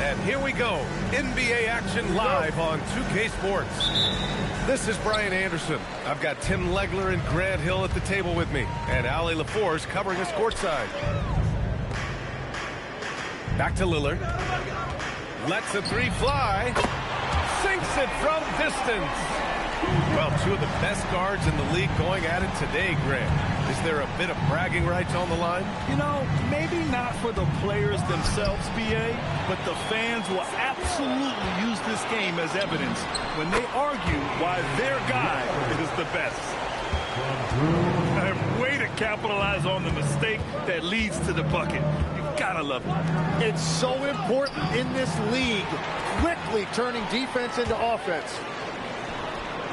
And here we go. NBA action live on 2K Sports. This is Brian Anderson. I've got Tim Legler and Grant Hill at the table with me. And Ali LaForce covering us courtside. Back to Lillard. Lets a three fly. Sinks it from distance. Well, two of the best guards in the league going at it today, Grant. Is there a bit of bragging rights on the line? You know, maybe not for the players themselves, BA, but the fans will absolutely use this game as evidence when they argue why their guy is the best. And way to capitalize on the mistake that leads to the bucket. You gotta love it. It's so important in this league, quickly turning defense into offense.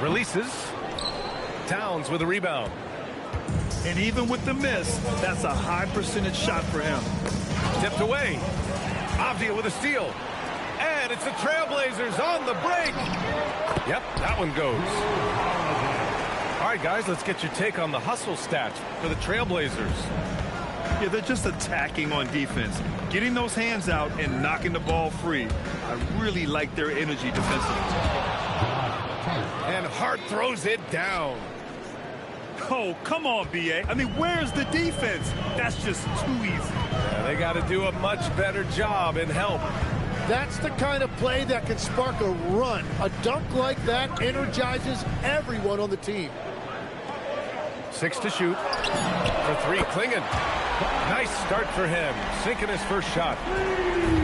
Releases. Towns with a rebound. And even with the miss, that's a high percentage shot for him. Tipped away. Avdia with a steal. And it's the Trailblazers on the break. Yep, that one goes. All right, guys, let's get your take on the hustle stats for the Trailblazers. Yeah, they're just attacking on defense. Getting those hands out and knocking the ball free. I really like their energy defensively. And Hart throws it down. Oh, come on, B.A. I mean, where's the defense? That's just too easy. Yeah, they got to do a much better job in help. That's the kind of play that can spark a run. A dunk like that energizes everyone on the team. 6 to shoot. For 3, Klingon. Nice start for him. Sinking his first shot.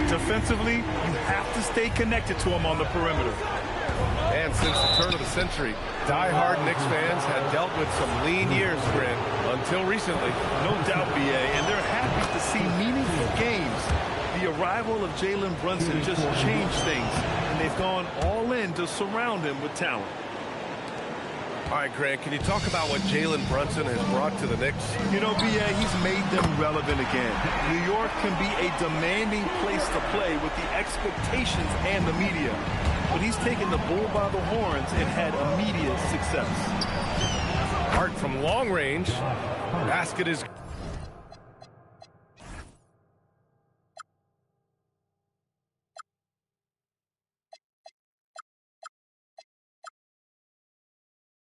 Defensively, you have to stay connected to him on the perimeter. And since the turn of the century, die-hard Knicks fans had dealt with some lean years, Grant, until recently. No doubt, B.A., and they're happy to see meaningful games. The arrival of Jalen Brunson just changed things, and they've gone all in to surround him with talent. All right, Grant, can you talk about what Jalen Brunson has brought to the Knicks? You know, B.A., he's made them relevant again. New York can be a demanding place to play with the expectations and the media. But he's taken the bull by the horns and had immediate success. Hart from long range. Basket is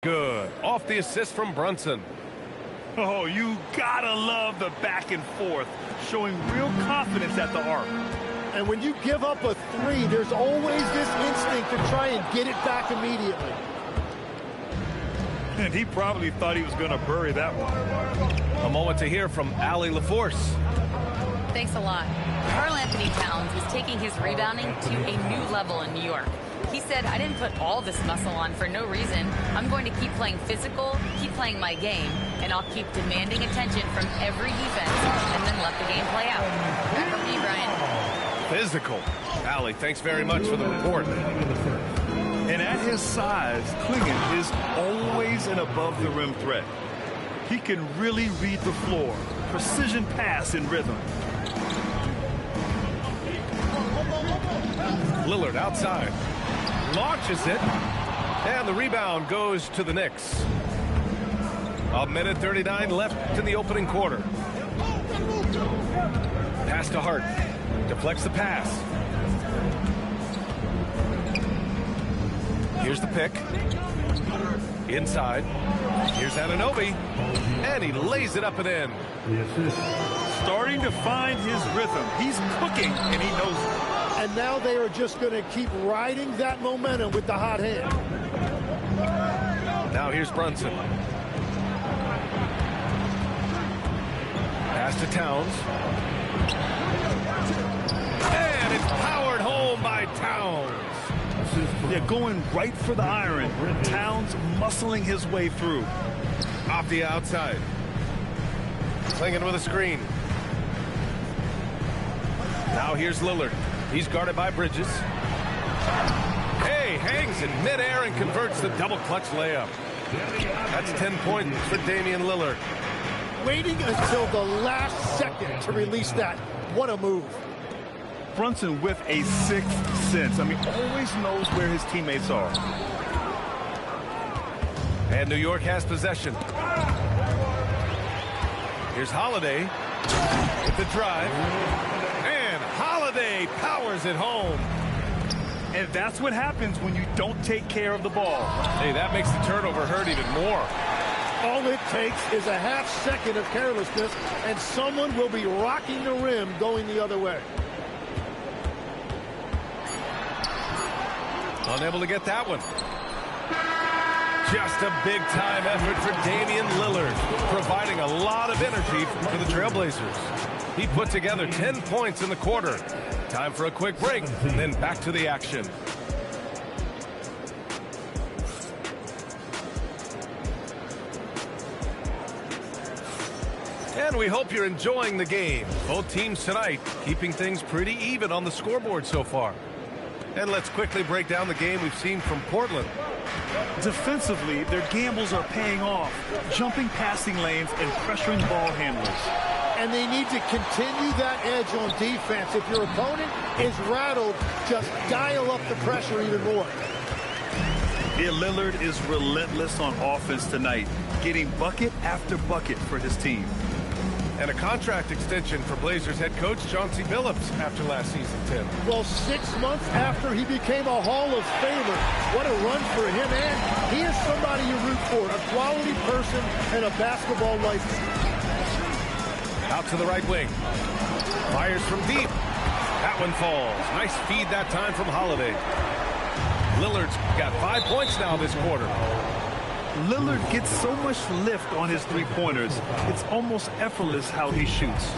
good. Off the assist from Brunson. Oh, you gotta love the back and forth, showing real confidence at the arc. And when you give up a three, there's always this instinct to try and get it back immediately. And he probably thought he was going to bury that one. A moment to hear from Ali LaForce. Thanks a lot. Karl Anthony Towns is taking his rebounding to a new level in New York. He said, I didn't put all this muscle on for no reason. I'm going to keep playing physical, keep playing my game, and I'll keep demanding attention from every defense and then let the game play out. Back with me, Brian. Physical. Ali, thanks very much for the report. And at his size, Klingon is always an above-the-rim threat. He can really read the floor. Precision pass in rhythm. Lillard outside. Launches it. And the rebound goes to the Knicks. 1:39 left in the opening quarter. Pass to Hart. Deflects the pass. Here's the pick. Inside. Here's Anunoby. And he lays it up and in. Starting to find his rhythm. He's cooking, and he knows it. And now they are just going to keep riding that momentum with the hot hand. Now here's Brunson. Pass to Towns. And it's powered home by Towns. They're going right for the iron. Towns muscling his way through. Off the outside. Klingon with a screen. Now here's Lillard. He's guarded by Bridges. Hey, hangs in midair and converts the double clutch layup. That's 10 points for Damian Lillard. Waiting until the last second to release that. What a move. Brunson with a sixth sense. I mean, always knows where his teammates are. And New York has possession. Here's Holiday with the drive. And Holiday Holiday powers it home. And that's what happens when you don't take care of the ball. Hey, that makes the turnover hurt even more. All it takes is a half second of carelessness, and someone will be rocking the rim going the other way. Unable to get that one. Just a big-time effort for Damian Lillard, providing a lot of energy for the Trailblazers. He put together 10 points in the quarter. Time for a quick break, then back to the action. And we hope you're enjoying the game. Both teams tonight keeping things pretty even on the scoreboard so far. And let's quickly break down the game we've seen from Portland. Defensively, their gambles are paying off, jumping passing lanes and pressuring ball handlers. And they need to continue that edge on defense. If your opponent is rattled, just dial up the pressure even more. Yeah, Lillard is relentless on offense tonight, getting bucket after bucket for his team. And a contract extension for Blazers head coach Chauncey Billups after last season, Tim. Well, 6 months after he became a Hall of Famer, what a run for him. And he is somebody you root for, a quality person and a basketball lifer. Out to the right wing. Fires from deep. That one falls. Nice feed that time from Holiday. Lillard's got 5 points now this quarter. Lillard gets so much lift on his three-pointers, it's almost effortless how he shoots.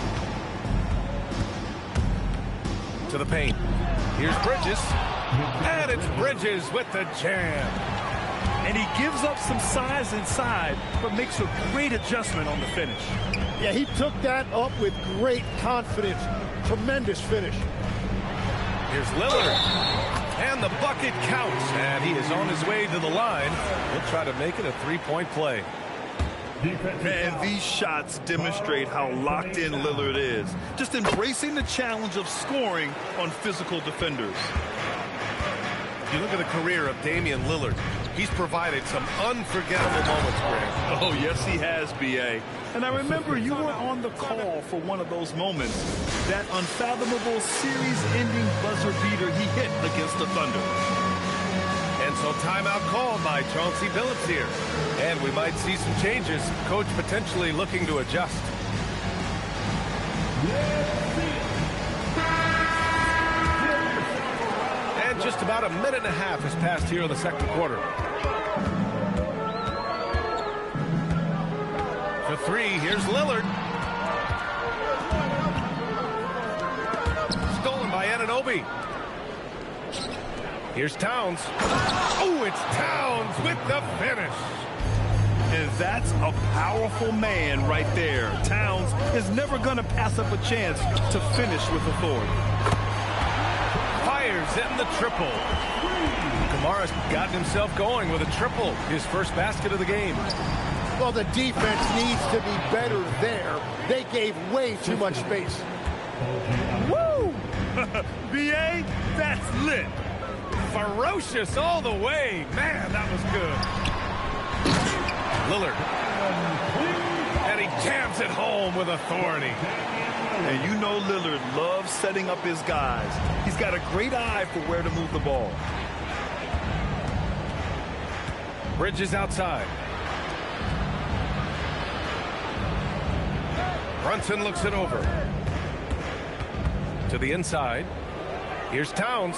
To the paint. Here's Bridges. And it's Bridges with the jam. And he gives up some size inside, but makes a great adjustment on the finish. Yeah, he took that up with great confidence. Tremendous finish. Here's Lillard. And the bucket counts. And he is on his way to the line. He'll try to make it a three-point play. Man, these shots demonstrate how locked in Lillard is. Just embracing the challenge of scoring on physical defenders. You look at the career of Damian Lillard. He's provided some unforgettable moments, Greg. Oh, yes, he has, B.A. And I remember you were on the call for one of those moments. That unfathomable series-ending buzzer beater he hit against the Thunder. And so timeout called by Chauncey Billups here. And we might see some changes. Coach potentially looking to adjust. And just about a minute and a half has passed here in the second quarter. For three, here's Lillard. Stolen by Anunoby. Here's Towns. Oh, it's Towns with the finish. And that's a powerful man right there. Towns is never going to pass up a chance to finish with authority. Fires in the triple. Kamara's gotten himself going with a triple. His first basket of the game. Well, the defense needs to be better there. They gave way too much space. Woo! B.A., that's lit. Ferocious all the way. Man, that was good. Lillard. And he jams it home with authority. And you know Lillard loves setting up his guys. He's got a great eye for where to move the ball. Bridges outside. Brunson looks it over. To the inside. Here's Towns.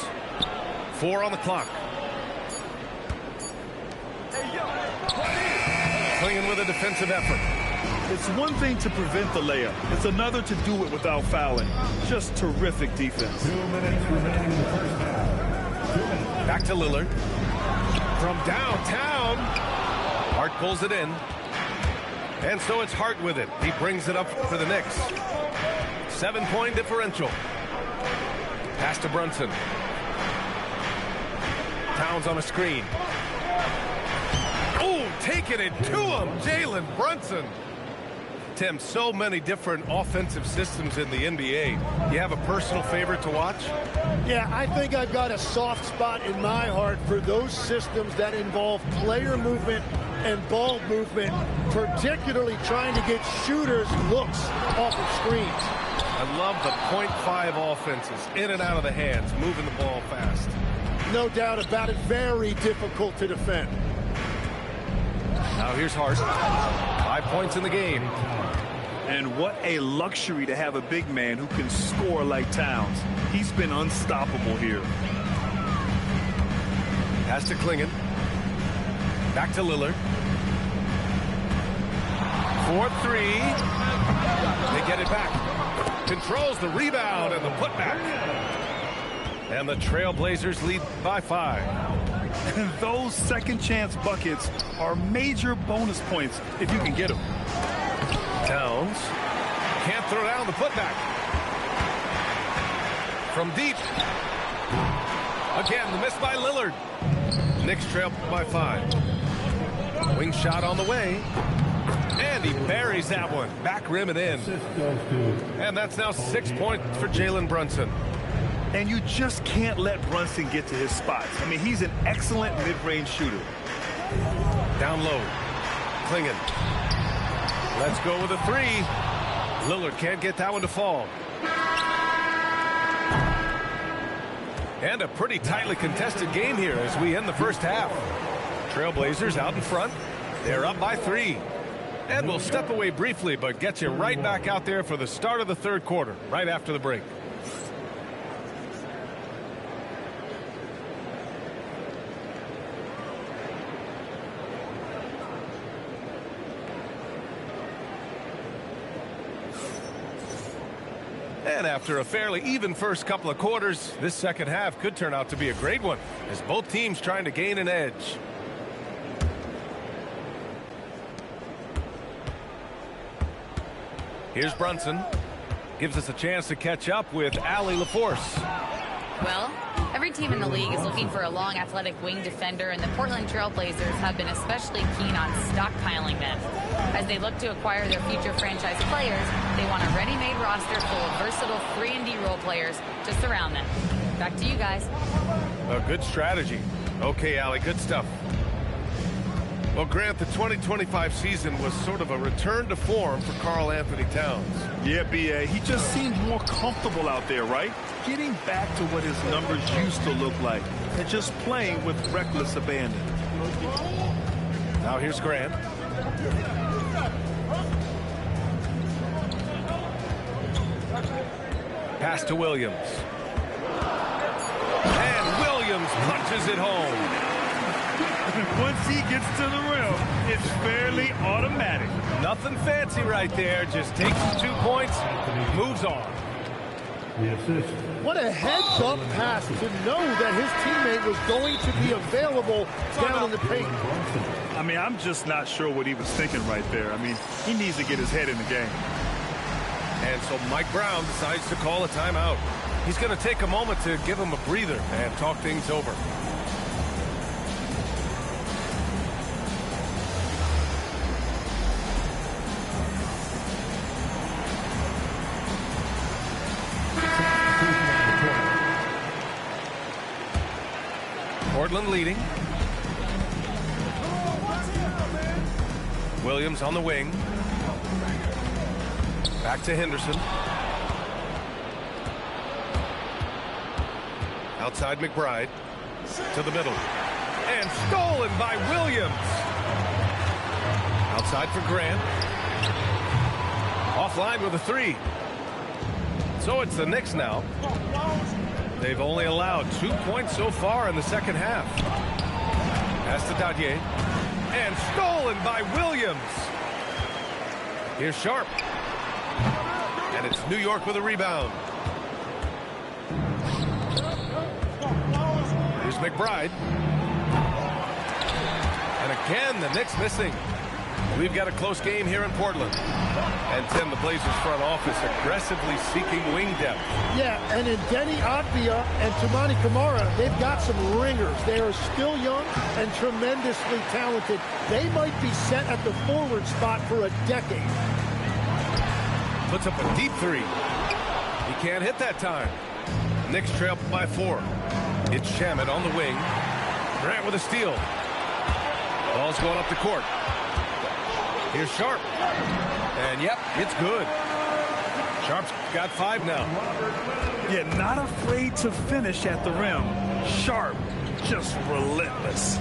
4 on the clock. Clinging with a defensive effort. It's one thing to prevent the layup. It's another to do it without fouling. Just terrific defense. 2 minutes remaining in the first half. Back to Lillard. From downtown. Hart pulls it in. And so it's Hart with it. He brings it up for the Knicks. 7-point differential. Pass to Brunson. Towns on a screen. Oh, taking it to him, Jalen Brunson. Tim, so many different offensive systems in the NBA. You have a personal favorite to watch? Yeah, I think I've got a soft spot in my heart for those systems that involve player movement and ball movement, particularly trying to get shooters looks off of screens. I love the .5 offenses, in and out of the hands, moving the ball fast. No doubt about it, very difficult to defend. Now here's Hart. 5 points in the game. And what a luxury to have a big man who can score like Towns. He's been unstoppable here. Pass to Klingon. Back to Lillard. 4-3. They get it back. Controls the rebound and the putback. And the Trailblazers lead by 5. Those second chance buckets are major bonus points if you can get them. Towns can't throw down the putback. From deep. Again, the miss by Lillard. Knicks trail by 5. Wing shot on the way. And he buries that one. Back rim and in. And that's now 6 points for Jalen Brunson. And you just can't let Brunson get to his spots. I mean, he's an excellent mid-range shooter. Down low. Klingon. Let's go with a 3. Lillard can't get that one to fall. And a pretty tightly contested game here as we end the first half. Trailblazers out in front. They're up by 3. And we'll step away briefly, but get you right back out there for the start of the third quarter, right after the break. And after a fairly even first couple of quarters, this second half could turn out to be a great one as both teams trying to gain an edge. Here's Brunson. Gives us a chance to catch up with Allie LaForce. Well, every team in the league is looking for a long athletic wing defender, and the Portland Trailblazers have been especially keen on stockpiling them. As they look to acquire their future franchise players, they want a ready-made roster full of versatile 3-and-D role players to surround them. Back to you guys. A good strategy. Okay, Allie, good stuff. Well, Grant, the 2025 season was sort of a return to form for Karl Anthony Towns. Yeah, B.A., he just seemed more comfortable out there, right? Getting back to what his numbers used to look like and just playing with reckless abandon. Now here's Grant. Pass to Williams. And Williams punches it home. Once he gets to the rim, it's fairly automatic. Nothing fancy right there. Just takes his 2 points, moves on. What a heads-up pass to know that his teammate was going to be available down in the paint. I mean, I'm just not sure what he was thinking right there. I mean, he needs to get his head in the game. And so Mike Brown decides to call a timeout. He's going to take a moment to give him a breather and talk things over. Portland leading. Williams on the wing. Back to Henderson. Outside McBride. To the middle. And stolen by Williams. Outside for Grant. Offline with a 3. So it's the Knicks now. They've only allowed 2 points so far in the second half. Pass to Dadier. And stolen by Williams. Here's Sharp. And it's New York with a rebound. Here's McBride. And again, the Knicks missing. We've got a close game here in Portland. And Tim, the Blazers front office aggressively seeking wing depth. Yeah, and in Denny Advia and Toumani Camara, they've got some ringers. They are still young and tremendously talented. They might be set at the forward spot for a decade. Puts up a deep 3. He can't hit that time. Knicks trail by 4. It's Shamet on the wing. Grant with a steal. Ball's going up the court. Here's Sharp. And yep, it's good. Sharp's got 5 now. Yeah, not afraid to finish at the rim. Sharp, just relentless.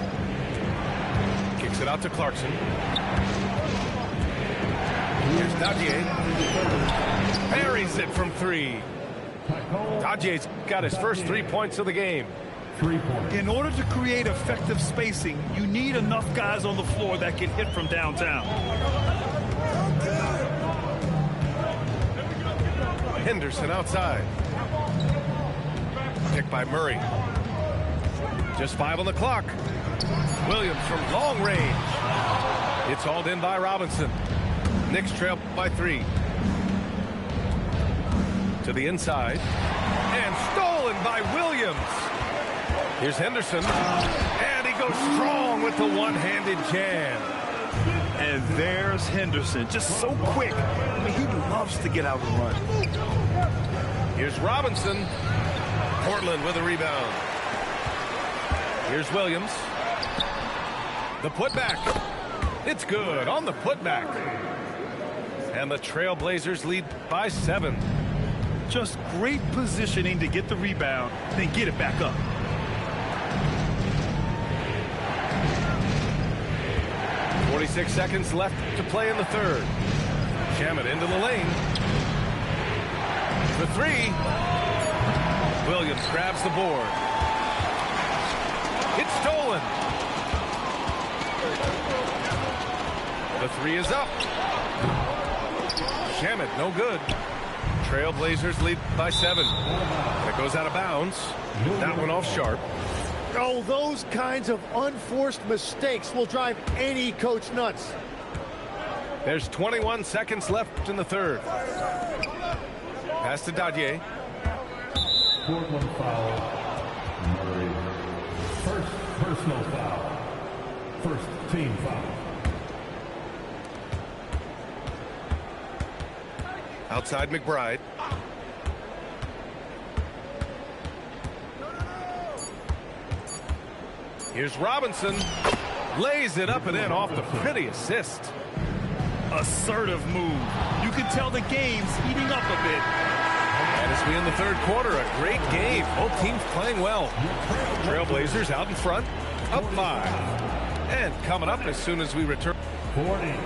Kicks it out to Clarkson. Here's Dadier. Buries it from 3. Dadier's got his first 3 points of the game. 3 points. In order to create effective spacing, you need enough guys on the floor that can hit from downtown. Henderson outside. Picked by Murray. Just 5 on the clock. Williams from long range. It's hauled in by Robinson. Knicks trail by 3. To the inside. And stolen by Williams. Here's Henderson. And he goes strong with the one-handed jam. And there's Henderson, just so quick. I mean, he loves to get out and run. Here's Robinson. Portland with a rebound. Here's Williams. The putback. It's good on the putback. And the Trailblazers lead by 7. Just great positioning to get the rebound, then get it back up. .46 seconds left to play in the third. Shamet into the lane. The 3. Williams grabs the board. It's stolen. The 3 is up. Shamet, no good. Trailblazers lead by 7. And it goes out of bounds. That one off Sharp. Oh, those kinds of unforced mistakes will drive any coach nuts. There's 21 seconds left in the third. Pass to Dadier. Portland foul. Murray. First personal foul. First team foul. Outside McBride. Here's Robinson. Lays it up and in off the pretty assist. Assertive move. You can tell the game's heating up a bit. And as we in the third quarter, a great game. Both teams playing well. Trailblazers out in front, up 5. And coming up as soon as we return. 40.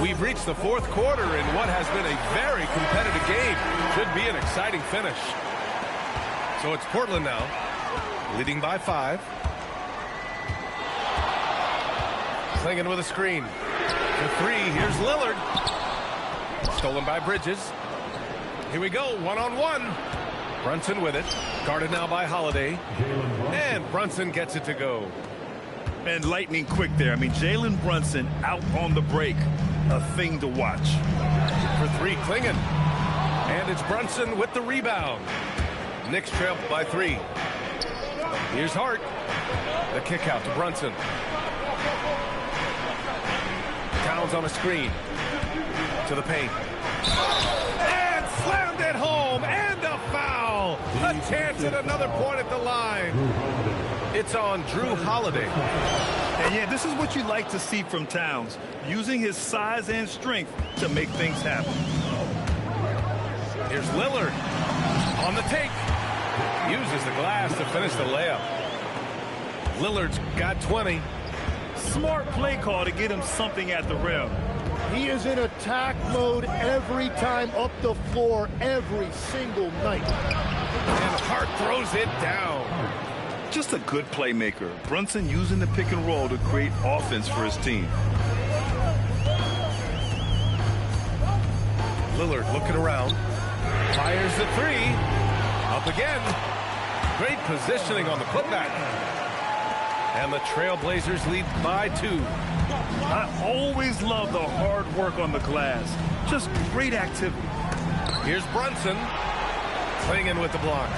We've reached the fourth quarter in what has been a very competitive game. Should be an exciting finish. So it's Portland now, leading by 5. Clinging with a screen. The 3, here's Lillard. Stolen by Bridges. Here we go, one-on-one. Brunson with it. Guarded now by Holiday. And Brunson gets it to go. And lightning quick there. I mean, Jalen Brunson out on the break. A thing to watch. For 3, Klingon. And it's Brunson with the rebound. Knicks trail by 3. Here's Hart. The kick out to Brunson. Towns on a screen. To the paint. And slammed it home. And a foul. A chance at another point at the line. It's on Drew Holiday. And yeah, this is what you like to see from Towns. Using his size and strength to make things happen. Here's Lillard. On the take. Uses the glass to finish the layup. Lillard's got 20. Smart play call to get him something at the rim. He is in attack mode every time up the floor, every single night. And Hart throws it down. Just a good playmaker. Brunson using the pick and roll to create offense for his team. Lillard looking around. Fires the 3. Up again. Great positioning on the putback. And the Trailblazers lead by 2. I always love the hard work on the glass. Just great activity. Here's Brunson. Clinging with the block.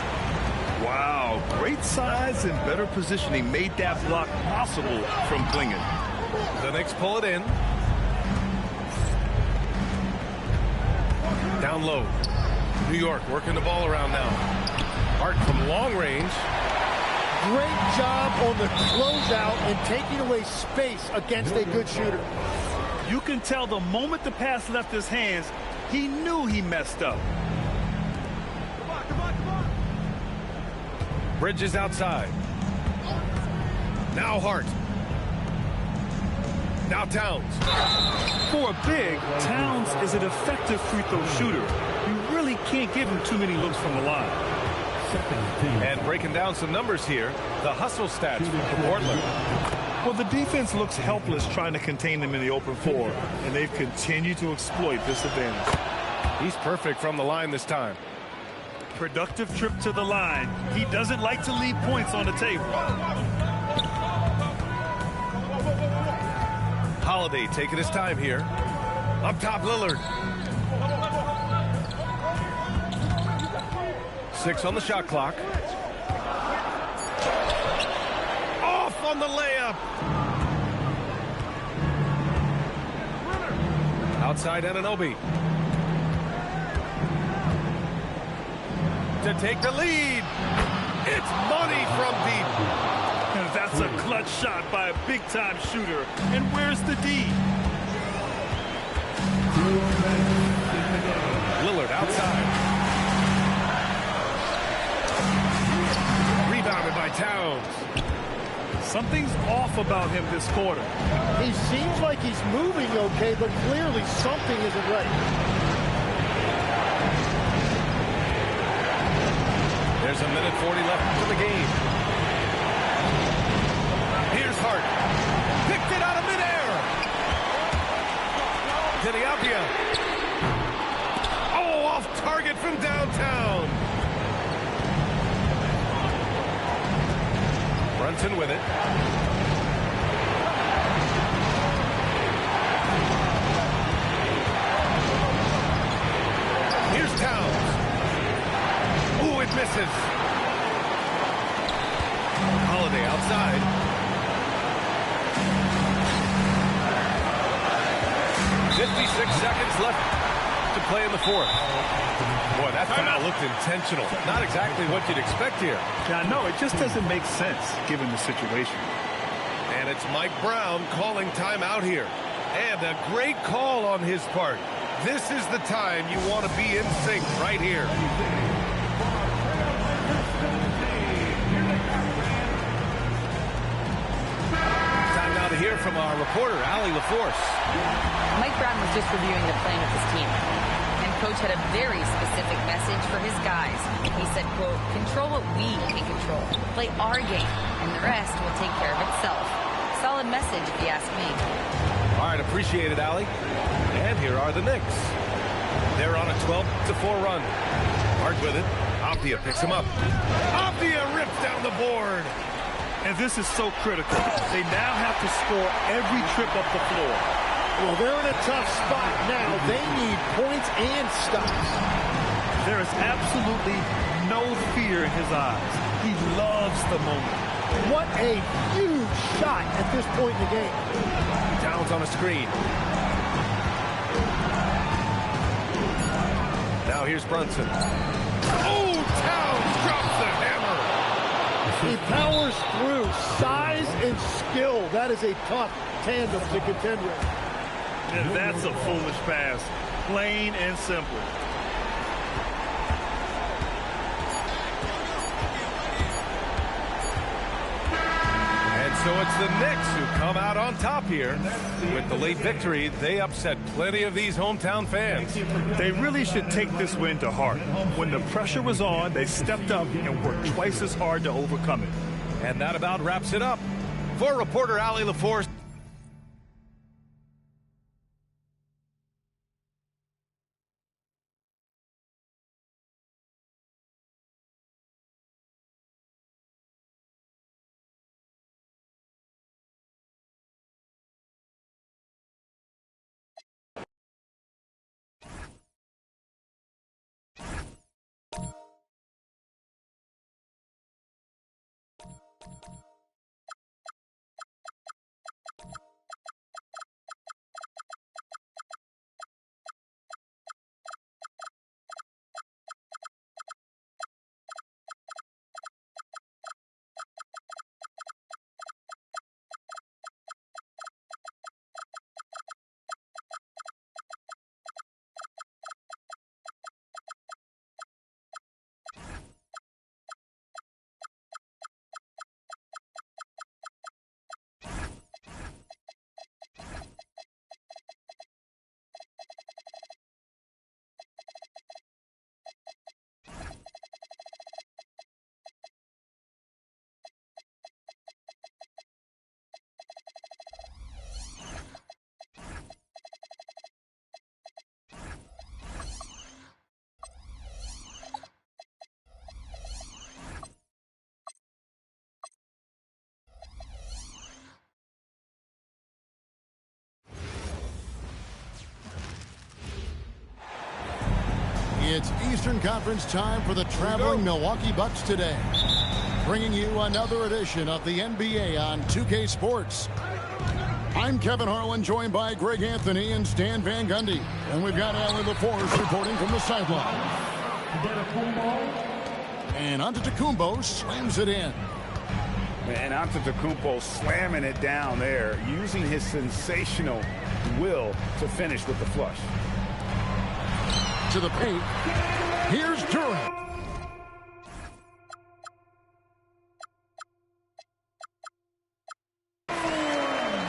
Wow, great size and better positioning made that block possible from Klingon. The Knicks pull it in. Down low. New York working the ball around now. Hart from long range. Great job on the closeout and taking away space against a good shooter. You can tell the moment the pass left his hands, he knew he messed up. Bridges outside. Now Hart. Now Towns. For a big, Towns is an effective free throw shooter. You really can't give him too many looks from the line. And breaking down some numbers here, the hustle stats for Portland. Well, the defense looks helpless trying to contain them in the open floor, and they've continued to exploit this advantage. He's perfect from the line this time. Productive trip to the line. He doesn't like to leave points on the table. Holiday taking his time here. Up top, Lillard. 6 on the shot clock. Off on the layup. Outside Anunoby. To take the lead. It's money from deep. That's a clutch shot by a big-time shooter. And where's the D? Lillard outside. Rebounded by Towns. Something's off about him this quarter. He seems like he's moving okay, but clearly something isn't right. There's a minute 40 left in the game. Here's Hart. Picked it out of midair. Deniapia. Oh, off target from downtown. Brunson with it. Here's Towns. Ooh, it misses. Holiday outside. Seconds left to play in the fourth. Boy, that foul looked intentional. Not exactly what you'd expect here. Yeah, no, it just doesn't make sense given the situation. And it's Mike Brown calling timeout here. And a great call on his part. This is the time you want to be in sync right here. Time now to hear from our reporter, Allie LaForce. Mike Brown was just reviewing the plan with his team. And Coach had a very specific message for his guys. He said, quote, control what we can control. Play our game, and the rest will take care of itself. Solid message, if you ask me. All right, appreciate it, Allie. And here are the Knicks. They're on a 12-4 run. Hart with it. Apia picks him up. Apia rips down the board. And this is so critical. They now have to score every trip up the floor. Well, they're in a tough spot now. They need points and stops. There is absolutely no fear in his eyes. He loves the moment. What a huge shot at this point in the game. Towns on a screen. Now here's Brunson. Oh, Towns drops the hammer. He powers through. Size and skill. That is a tough tandem to contend with. And that's a foolish pass. Plain and simple. And so it's the Knicks who come out on top here. With the late victory, they upset plenty of these hometown fans. They really should take this win to heart. When the pressure was on, they stepped up and worked twice as hard to overcome it. And that about wraps it up. For reporter Allie LaForce. Eastern Conference time for the traveling Milwaukee Bucks today. Bringing you another edition of the NBA on 2K Sports. I'm Kevin Harlan, joined by Greg Anthony and Stan Van Gundy. And we've got Alan LaForce reporting from the sideline. And Antetokounmpo slams it in. And Antetokounmpo slamming it down there, using his sensational will to finish with the flush. To the paint. Here's Durant.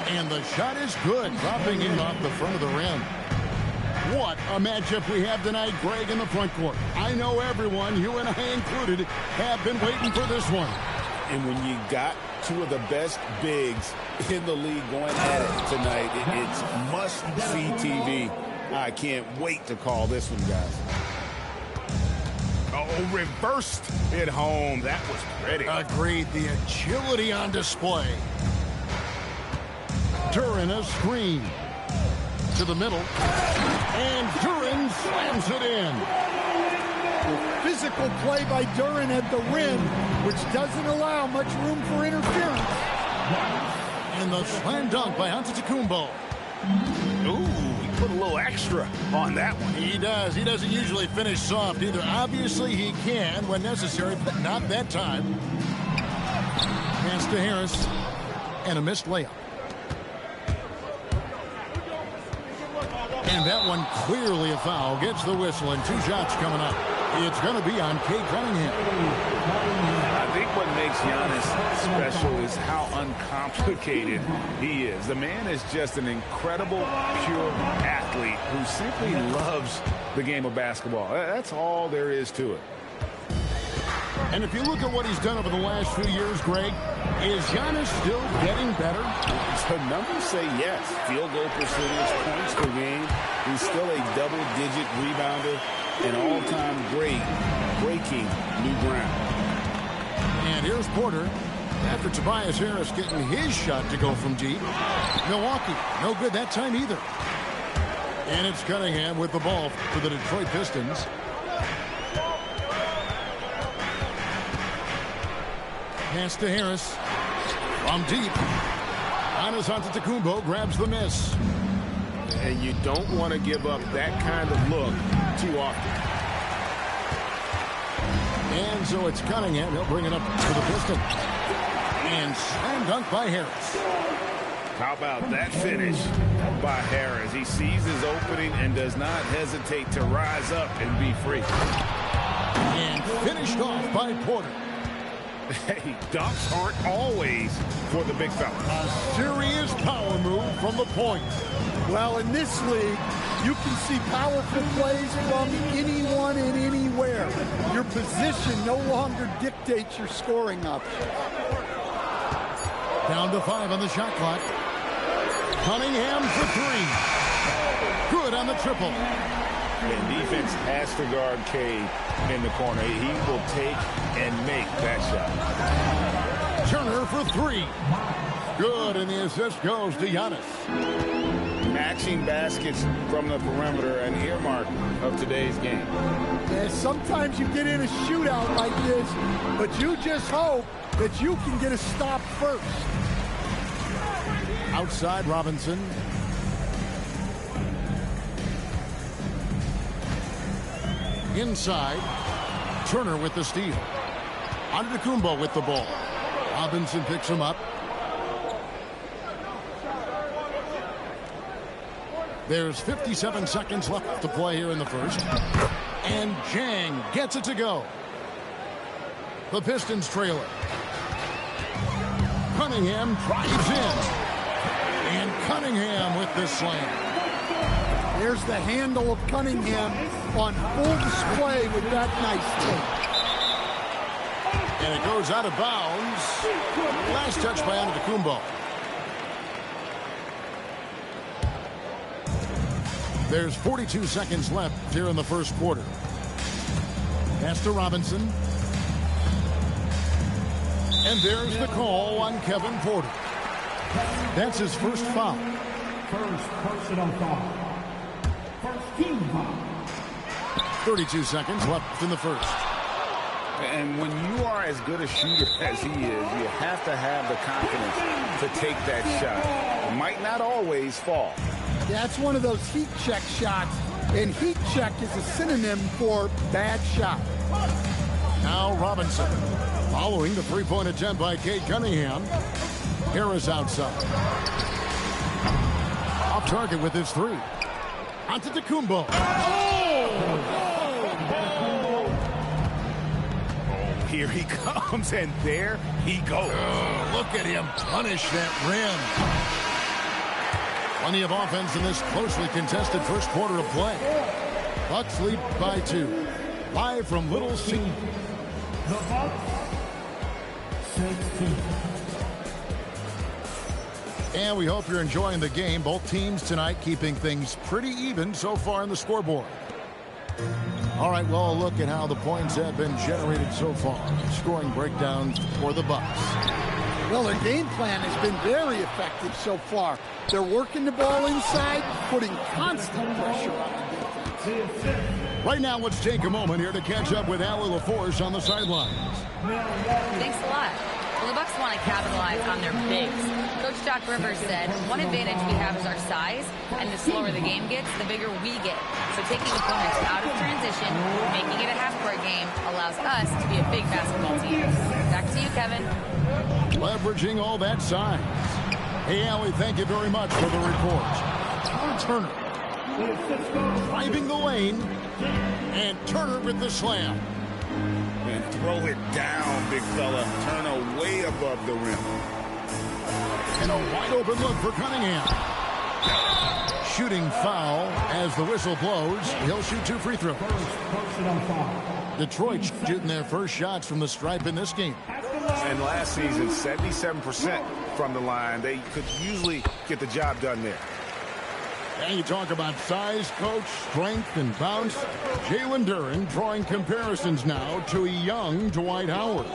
And the shot is good, dropping in off the front of the rim. What a matchup we have tonight, Greg, in the front court. I know everyone, you and I included, have been waiting for this one. And when you got two of the best bigs in the league going at it tonight, it's must-see TV. I can't wait to call this one, guys. Oh, reversed it home. That was pretty. Agreed. The agility on display. Duran a screen. To the middle. And Duran slams it in. Physical play by Duran at the rim, which doesn't allow much room for interference. And the slam dunk by Antetokounmpo. Ooh, he put a little extra on that one. He does. He doesn't usually finish soft either. Obviously, he can when necessary, but not that time. Pass to Harris. And a missed layup. And that one clearly a foul. Gets the whistle, and 2 shots coming up. It's going to be on Cade Cunningham. I think what makes Giannis special is how uncomplicated he is. The man is just an incredible, pure athlete who simply loves the game of basketball. That's all there is to it. And if you look at what he's done over the last few years, Greg, is Giannis still getting better? The numbers say yes. Field goal percentage, points per game. He's still a double-digit rebounder. An all-time great, breaking new ground. And here's Porter after Tobias Harris getting his shot to go from deep. Milwaukee, no good that time either. And it's Cunningham with the ball for the Detroit Pistons. Pass to Harris. From deep. Giannis Antetokounmpo grabs the miss. And you don't want to give up that kind of look too often. And so it's Cunningham. He'll bring it up to the Pistons. And slam dunk by Harris. How about that finish by Harris? He sees his opening and does not hesitate to rise up and be free. And finished off by Porter. Hey, dunks aren't always for the big fella. A serious power move from the point. Well, in this league, you can see powerful plays from anyone and anywhere. Your position no longer dictates your scoring option. Down to 5 on the shot clock. Cunningham for 3. Good on the triple. And defense has to guard Cade in the corner. He will take and make that shot. Turner for 3. Good, and the assist goes to Giannis. Matching baskets from the perimeter, an earmark of today's game. Yeah, sometimes you get in a shootout like this, but you just hope that you can get a stop first. Outside Robinson. Inside, Turner with the steal. Antetokounmpo with the ball. Robinson picks him up. There's 57 seconds left to play here in the first. And Jang gets it to go. The Pistons trail it. Cunningham drives in. And Cunningham with the slam. There's the handle of Cunningham on full display with that nice take. And it goes out of bounds. Last touch by Antetokounmpo. There's 42 seconds left here in the first quarter. Pass to Robinson. And there's the call on Kevin Porter. That's his first foul. First personal foul. First team foul. 32 seconds left in the first. And when you are as good a shooter as he is, you have to have the confidence to take that shot. It might not always fall. Yeah, it's one of those heat check shots, and heat check is a synonym for bad shot. Now Robinson, following the three-point attempt by Cade Cunningham. Harris outside. Off target with his three. Antetokounmpo. Here he comes, and there he goes. Look at him punish that rim. Plenty of offense in this closely contested first quarter of play. Bucks lead by 2. Live from Little C. The Bucks 16. And we hope you're enjoying the game. Both teams tonight keeping things pretty even so far in the scoreboard. All right, well, a look at how the points have been generated so far. Scoring breakdowns for the Bucks. Well, their game plan has been very effective so far. They're working the ball inside, putting constant pressure on the defense. Right now, let's take a moment here to catch up with Allie LaForce on the sidelines. Thanks a lot. Well, the Bucks want to capitalize on their bigs. Coach Doc Rivers said, one advantage we have is our size, and the slower the game gets, the bigger we get. So taking opponents out of transition, making it a half-court game, allows us to be a big basketball team. Back to you, Kevin. Leveraging all that size. Hey, Allie, thank you very much for the report. Turner driving the lane, and Turner with the slam. And throw it down, big fella. Turner way above the rim. And a wide open look for Cunningham. Shooting foul as the whistle blows. He'll shoot 2 free throws. Detroit shooting their first shots from the stripe in this game. And last season, 77% from the line. They could usually get the job done there. And you talk about size, coach, strength, and bounce. Jalen Duren drawing comparisons now to a young Dwight Howard.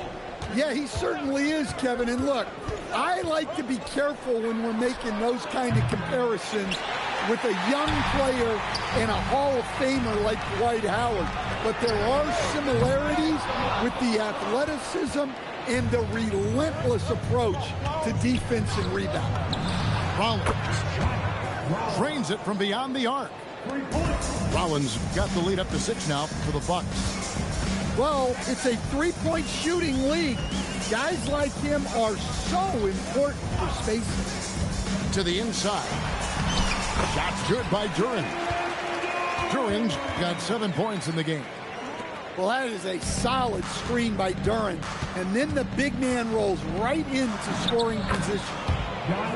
Yeah, he certainly is, Kevin. And look, I like to be careful when we're making those kind of comparisons with a young player and a Hall of Famer like Dwight Howard. But there are similarities with the athleticism and the relentless approach to defense and rebound. Rollins drains it from beyond the arc. Rollins got the lead up to 6 now for the Bucks. Well, it's a three-point shooting league. Guys like him are so important for spacing. To the inside. Shots good by Duren. Duren's got 7 points in the game. Well, that is a solid screen by Duren. And then the big man rolls right into scoring position.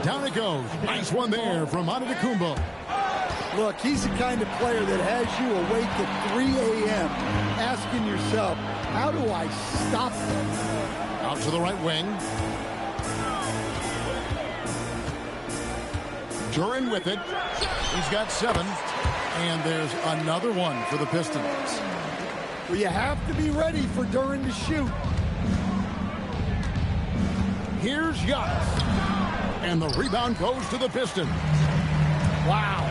Down it goes. Nice one there from Antetokounmpo. Look, he's the kind of player that has you awake at 3 a.m. asking yourself, how do I stop him? Out to the right wing. Duren with it. He's got 7. And there's another one for the Pistons. Well, you have to be ready for Duren to shoot. Here's Giannis. And the rebound goes to the Pistons. Wow.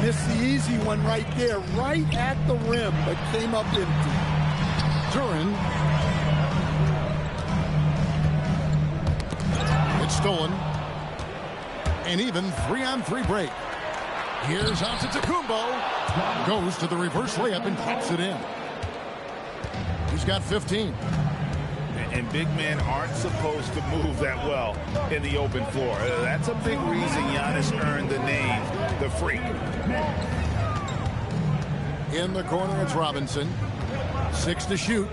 Missed the easy one right there, right at the rim, but came up empty. Duren. It's stolen. And even 3-on-3 break. Here's Antetokounmpo. Goes to the reverse layup and pops it in. He's got 15. And big men aren't supposed to move that well in the open floor. That's a big reason Giannis earned the name, the Freak. In the corner, it's Robinson. 6 to shoot.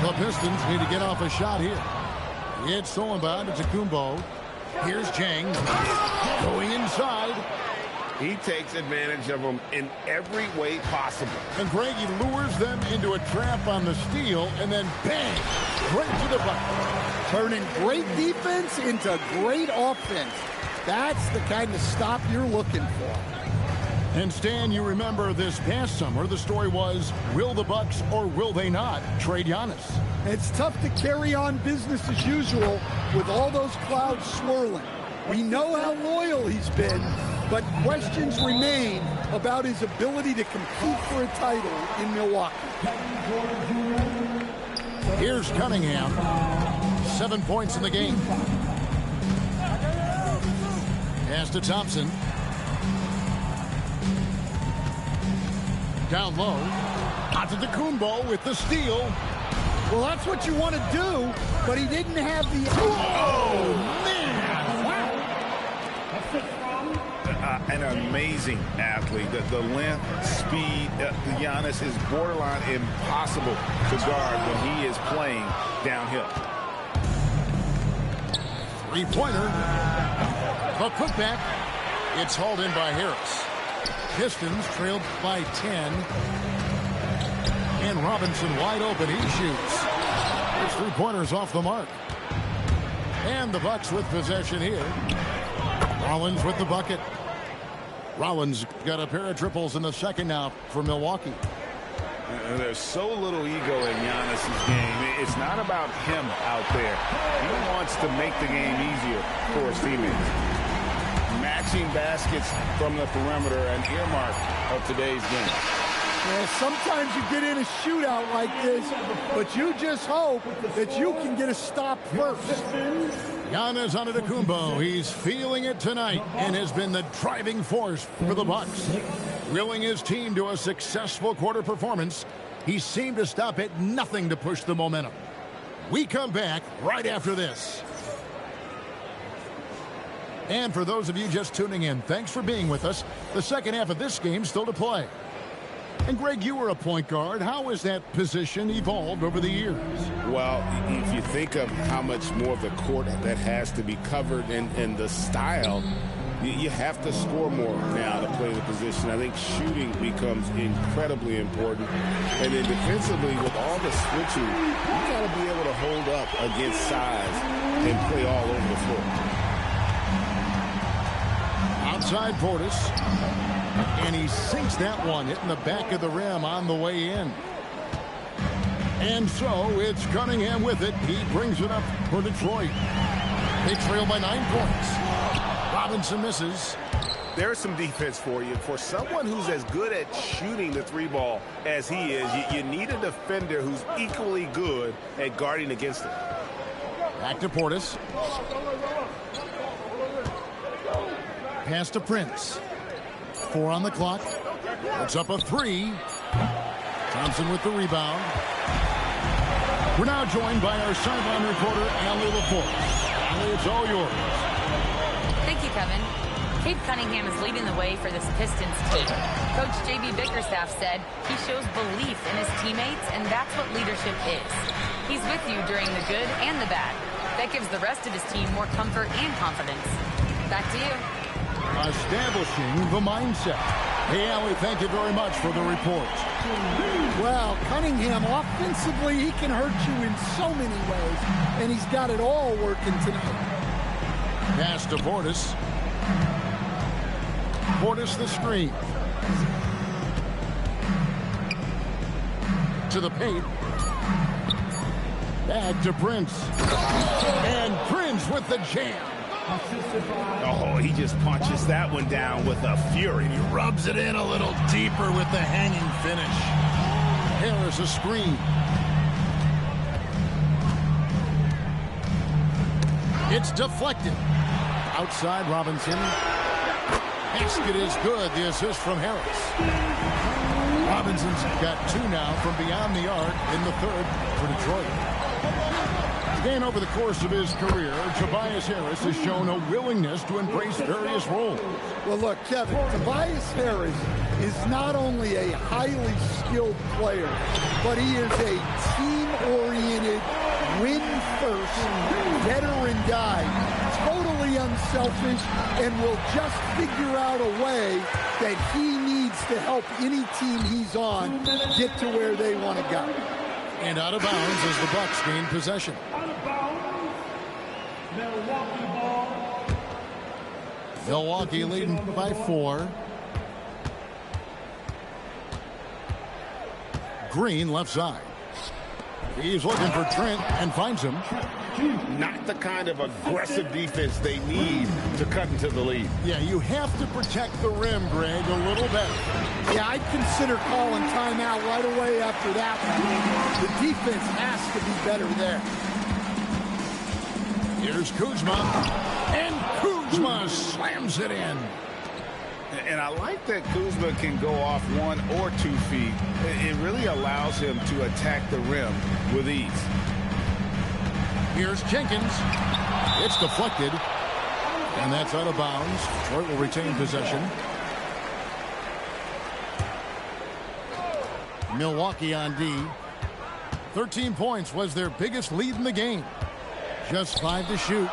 The Pistons need to get off a shot here. It's stolen by Antetokounmpo. Here's Chang. Going inside. He takes advantage of them in every way possible. And Greg, he lures them into a trap on the steal, and then bang, right to the bucket. Turning great defense into great offense. That's the kind of stop you're looking for. And Stan, you remember this past summer, the story was, will the Bucks or will they not trade Giannis? It's tough to carry on business as usual with all those clouds swirling. We know how loyal he's been, but questions remain about his ability to compete for a title in Milwaukee. Here's Cunningham. 7 points in the game. Pass to Thompson. Down low. Antetokounmpo with the steal. Well, that's what you want to do, but he didn't have the... Oh, man! An amazing athlete. The length, speed, Giannis is borderline impossible to guard when he is playing downhill. Three-pointer. A putback. It's hauled in by Harris. Pistons trailed by 10. And Robinson wide open. He shoots. His three-pointers off the mark. And the Bucks with possession here. Rollins with the bucket. Rollins got a pair of triples in the second now for Milwaukee. There's so little ego in Giannis's game. It's not about him out there. He wants to make the game easier for his teammates. Matching baskets from the perimeter, an earmark of today's game. Yeah, sometimes you get in a shootout like this, but you just hope that you can get a stop first. Giannis Antetokounmpo, he's feeling it tonight and has been the driving force for the Bucks. Willing his team to a successful quarter performance, he seemed to stop at nothing to push the momentum. We come back right after this. And for those of you just tuning in, thanks for being with us. The second half of this game still to play. And Greg, you were a point guard. How has that position evolved over the years? Well, if you think of how much more of the court that has to be covered and the style, you have to score more now to play the position. I think shooting becomes incredibly important. And then defensively, with all the switching, you got to be able to hold up against size and play all over the floor. Outside Portis. And he sinks that one, hitting the back of the rim on the way in. And so it's Cunningham with it. He brings it up for Detroit. They trail by 9 points. Robinson misses. There's some defense for you. For someone who's as good at shooting the three ball as he is, you need a defender who's equally good at guarding against it. Back to Portis. Pass to Prince. 4 on the clock. It's up a 3. Thompson with the rebound. We're now joined by our sideline reporter, Allie LaForce. Allie, it's all yours. Thank you, Kevin. Cade Cunningham is leading the way for this Pistons team. Coach J.B. Bickerstaff said he shows belief in his teammates, and that's what leadership is. He's with you during the good and the bad. That gives the rest of his team more comfort and confidence. Back to you. Establishing the mindset. Hey, Allie, thank you very much for the report. Well, Cunningham, offensively, he can hurt you in so many ways, and he's got it all working tonight. Pass to Portis. Portis the screen. To the paint. Back to Prince. And Prince with the jam. Oh, he just punches that one down with a fury. He rubs it in a little deeper with the hanging finish. Harris a screen. It's deflected. Outside Robinson. Basket is good. The assist from Harris. Robinson's got 2 now from beyond the arc in the third for Detroit. Again, over the course of his career, Tobias Harris has shown a willingness to embrace various roles. Well, look, Kevin, Tobias Harris is not only a highly skilled player, but he is a team-oriented, win-first, veteran guy. Totally unselfish and will just figure out a way that he needs to help any team he's on get to where they want to go. And out of bounds as the Bucks gain possession. Milwaukee leading by 4. Green left side. He's looking for Trent and finds him. Not the kind of aggressive defense they need to cut into the lead. Yeah, you have to protect the rim, Greg, a little better. Yeah, I'd consider calling timeout right away after that one. The defense has to be better there. Here's Kuzma, and Kuzma slams it in. And I like that Kuzma can go off 1 or 2 feet. It really allows him to attack the rim with ease. Here's Jenkins. It's deflected, and that's out of bounds. Detroit will retain possession. Milwaukee on D. 13 points was their biggest lead in the game. Just 5 to shoot.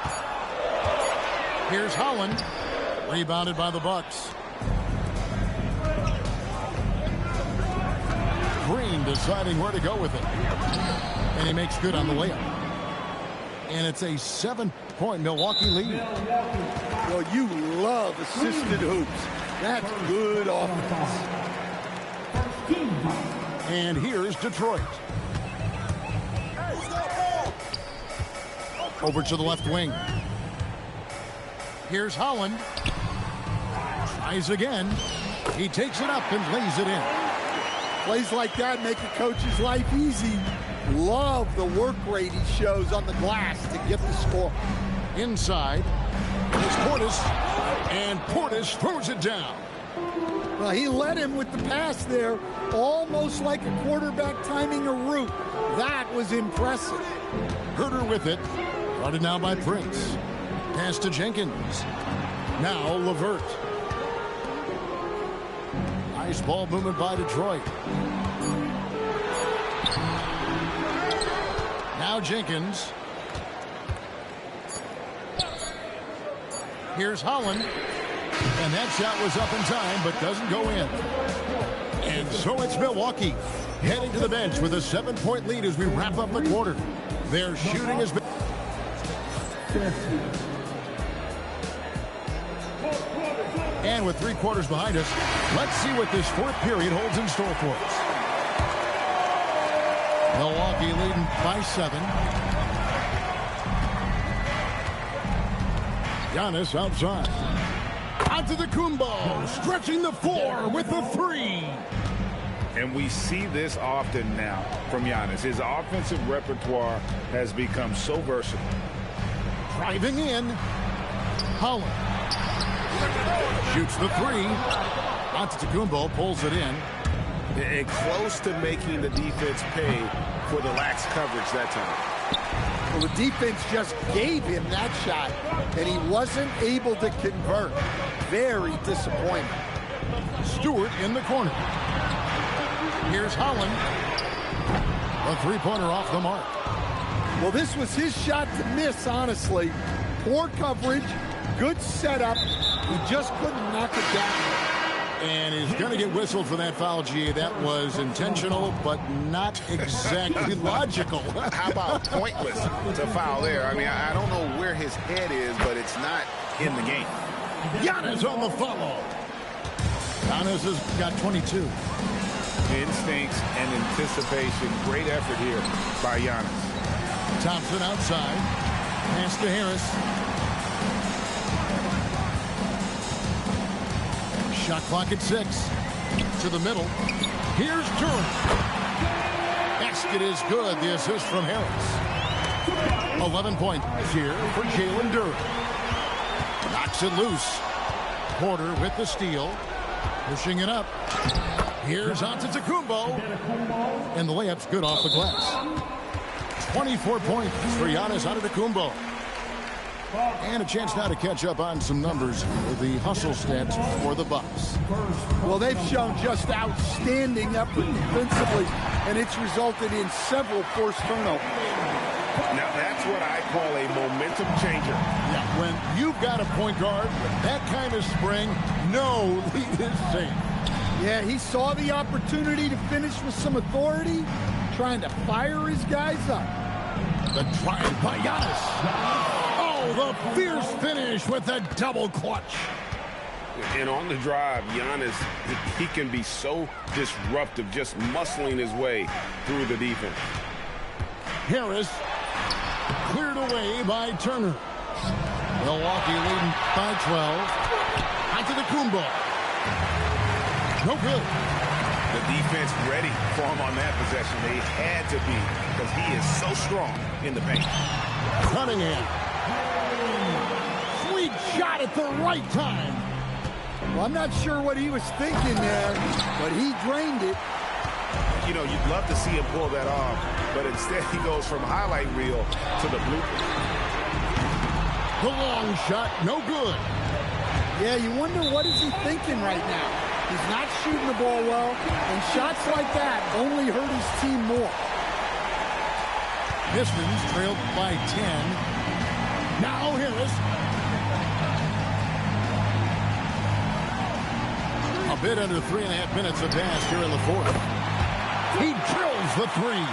Here's Holland. Rebounded by the Bucks. Green deciding where to go with it. And he makes good on the layup. And it's a 7-point Milwaukee lead. Well, you love assisted hoops. That's good offense. And here's Detroit. Over to the left wing. Here's Holland. Tries again. He takes it up and lays it in. Plays like that make a coach's life easy. Love the work rate he shows on the glass to get the score. Inside is Portis. And Portis throws it down. Well, he led him with the pass there, almost like a quarterback timing a route. That was impressive. Herter with it. Guarded now by Prince. Pass to Jenkins. Now LeVert. Nice ball movement by Detroit. Now Jenkins. Here's Holland. And that shot was up in time, but doesn't go in. And so it's Milwaukee heading to the bench with a 7-point lead as we wrap up the quarter. Their shooting has been... And with 3 quarters behind us, let's see what this 4th period holds in store for us. Milwaukee leading by 7. Giannis outside. Onto the Kumbo, stretching the 4 with the 3. And we see this often now from Giannis. His offensive repertoire has become so versatile. Driving in. Holland. Shoots the 3. Antetokounmpo pulls it in. Close to making the defense pay for the lax coverage that time. Well, the defense just gave him that shot, and he wasn't able to convert. Very disappointing. Stewart in the corner. Here's Holland. A 3-pointer off the mark. Well, this was his shot to miss, honestly. Poor coverage, good setup. He just couldn't knock it down. And he's going to get whistled for that foul, G. That was intentional, but not exactly logical. How about pointless to foul there? I mean, I don't know where his head is, but it's not in the game. Giannis on the follow. Giannis has got 22. Instincts and anticipation. Great effort here by Giannis. Thompson outside. Pass to Harris. Shot clock at 6. To the middle. Here's Durant. Basket is good. The assist from Harris. 11 points here for Jalen Durant. Knocks it loose. Porter with the steal. Pushing it up. Here's Antetokounmpo. And the layup's good off the glass. 24 points for Giannis Antetokounmpo. And a chance now to catch up on some numbers with the hustle stats for the Bucks. Well, they've shown just outstanding effort defensively, and it's resulted in several forced turnovers. Now, that's what I call a momentum changer. Yeah, when you've got a point guard with that kind of spring, no lead is safe. Yeah, he saw the opportunity to finish with some authority, trying to fire his guys up. The drive by Giannis. Oh, the fierce finish with a double clutch. And on the drive, Giannis, he can be so disruptive, just muscling his way through the defense. Harris cleared away by Turner. Milwaukee leading by 12. Onto the Kumbo. No good. The defense ready for him on that possession. They had to be because he is so strong in the paint. Cunningham. Sweet shot at the right time. Well, I'm not sure what he was thinking there, but he drained it. You know, you'd love to see him pull that off, but instead he goes from highlight reel to the blooper. The long shot, no good. Yeah, you wonder what is he thinking right now. He's not shooting the ball well, and shots like that only hurt his team more. Pistons trailed by 10. Now Harris. A bit under 3.5 minutes have passed here in the fourth. He drills the three.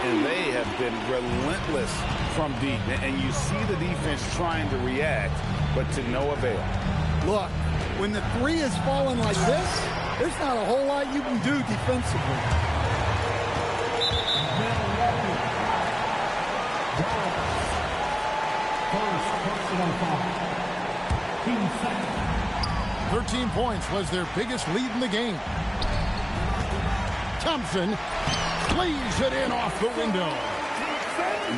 And they have been relentless from deep. And you see the defense trying to react, but to no avail. Look, when the three is falling like this, there's not a whole lot you can do defensively. First personal foul. Team second. 13 points was their biggest lead in the game. Thompson plays it in off the window.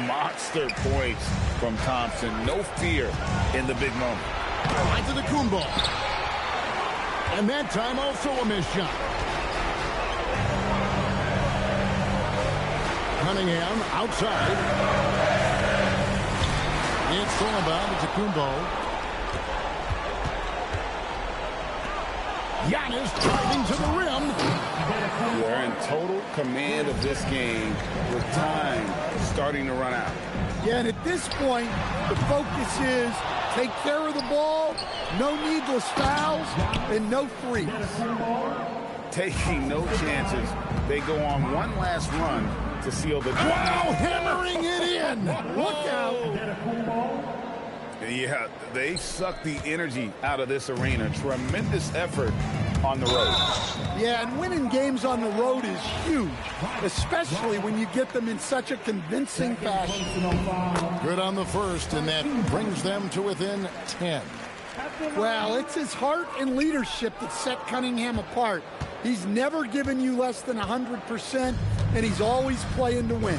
Monster points from Thompson. No fear in the big moment. Into the Kumbo. And that time also a missed shot. Cunningham outside. It's thrown about to Kumbo. Giannis driving to the rim. They're in total command of this game with time starting to run out. Yeah, and at this point, the focus is take care of the ball, no needless fouls, and no threes. Taking no chances. They go on one last run to seal the draw. Wow, hammering it in. Look out. Yeah, they suck the energy out of this arena. Tremendous effort on the road. Yeah, and winning games on the road is huge, especially when you get them in such a convincing fashion. Good on the first, and that brings them to within 10. Well, it's his heart and leadership that set Cunningham apart. He's never given you less than 100%, and he's always playing to win.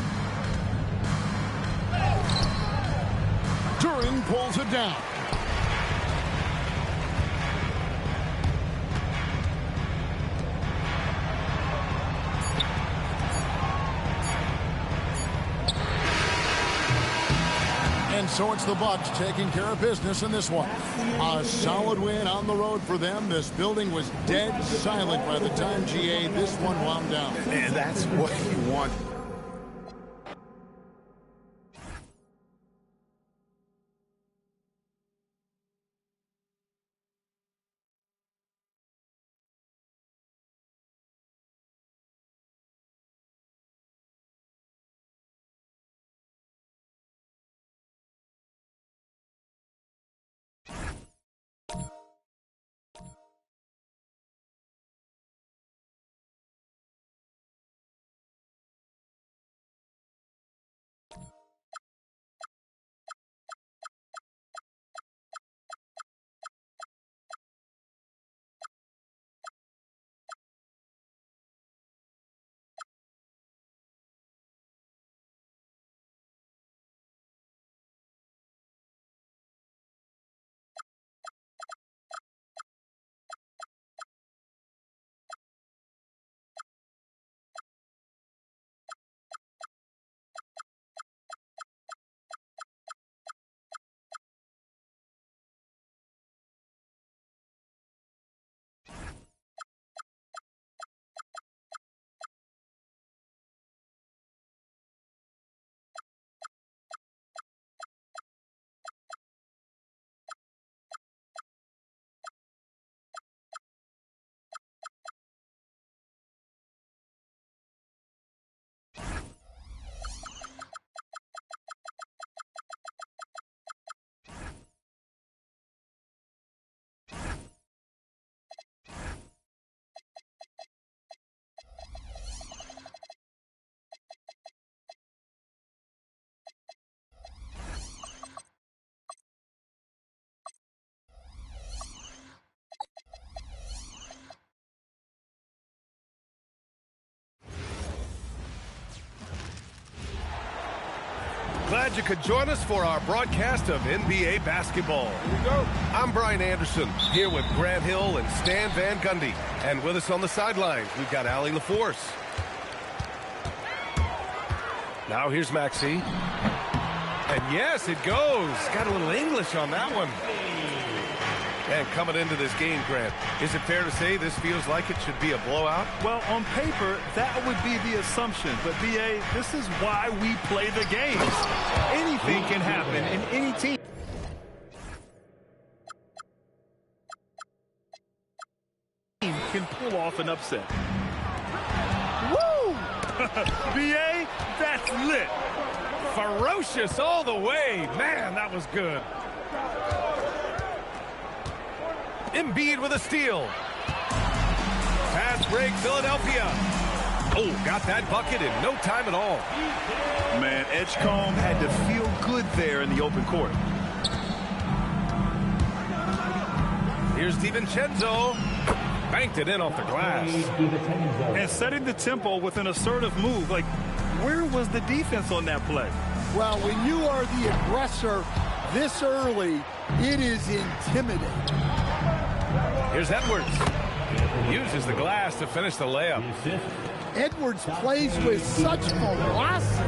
Duran pulls it down. And so it's the Bucks taking care of business in this one. A solid win on the road for them. This building was dead silent by the time, GA, this one wound down. And that's what you want Glad you could join us for our broadcast of NBA basketball. Here we go. I'm Brian Anderson, here with Grant Hill and Stan Van Gundy. And with us on the sidelines, we've got Allie LaForce. Now here's Maxey. And yes, it goes. Got a little English on that one. And coming into this game, Grant, is it fair to say this feels like it should be a blowout? Well, on paper, that would be the assumption. But, B.A., this is why we play the games. Anything can happen in any team. Can pull off an upset. Woo! B.A., that's lit. Ferocious all the way. Man, that was good. Embiid with a steal. Fast break, Philadelphia. Oh, got that bucket in no time at all. Man, Edgecombe had to feel good there in the open court. Here's DiVincenzo. Banked it in off the glass. And setting the tempo with an assertive move. Like, where was the defense on that play? Well, when you are the aggressor this early, it is intimidating. Here's Edwards. Uses the glass to finish the layup. Edwards plays with such velocity.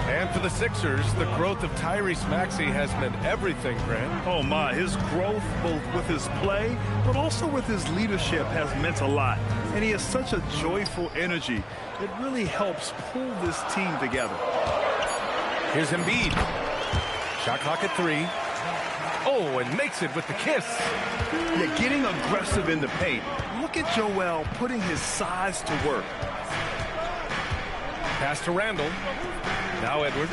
And for the Sixers, the growth of Tyrese Maxey has meant everything, Grant. Oh, my. His growth, both with his play, but also with his leadership, has meant a lot. And he has such a joyful energy. It really helps pull this team together. Here's Embiid. Shot clock at 3. Oh, and makes it with the kiss. Yeah, getting aggressive in the paint. Look at Joel putting his size to work. Pass to Randall. Now Edwards.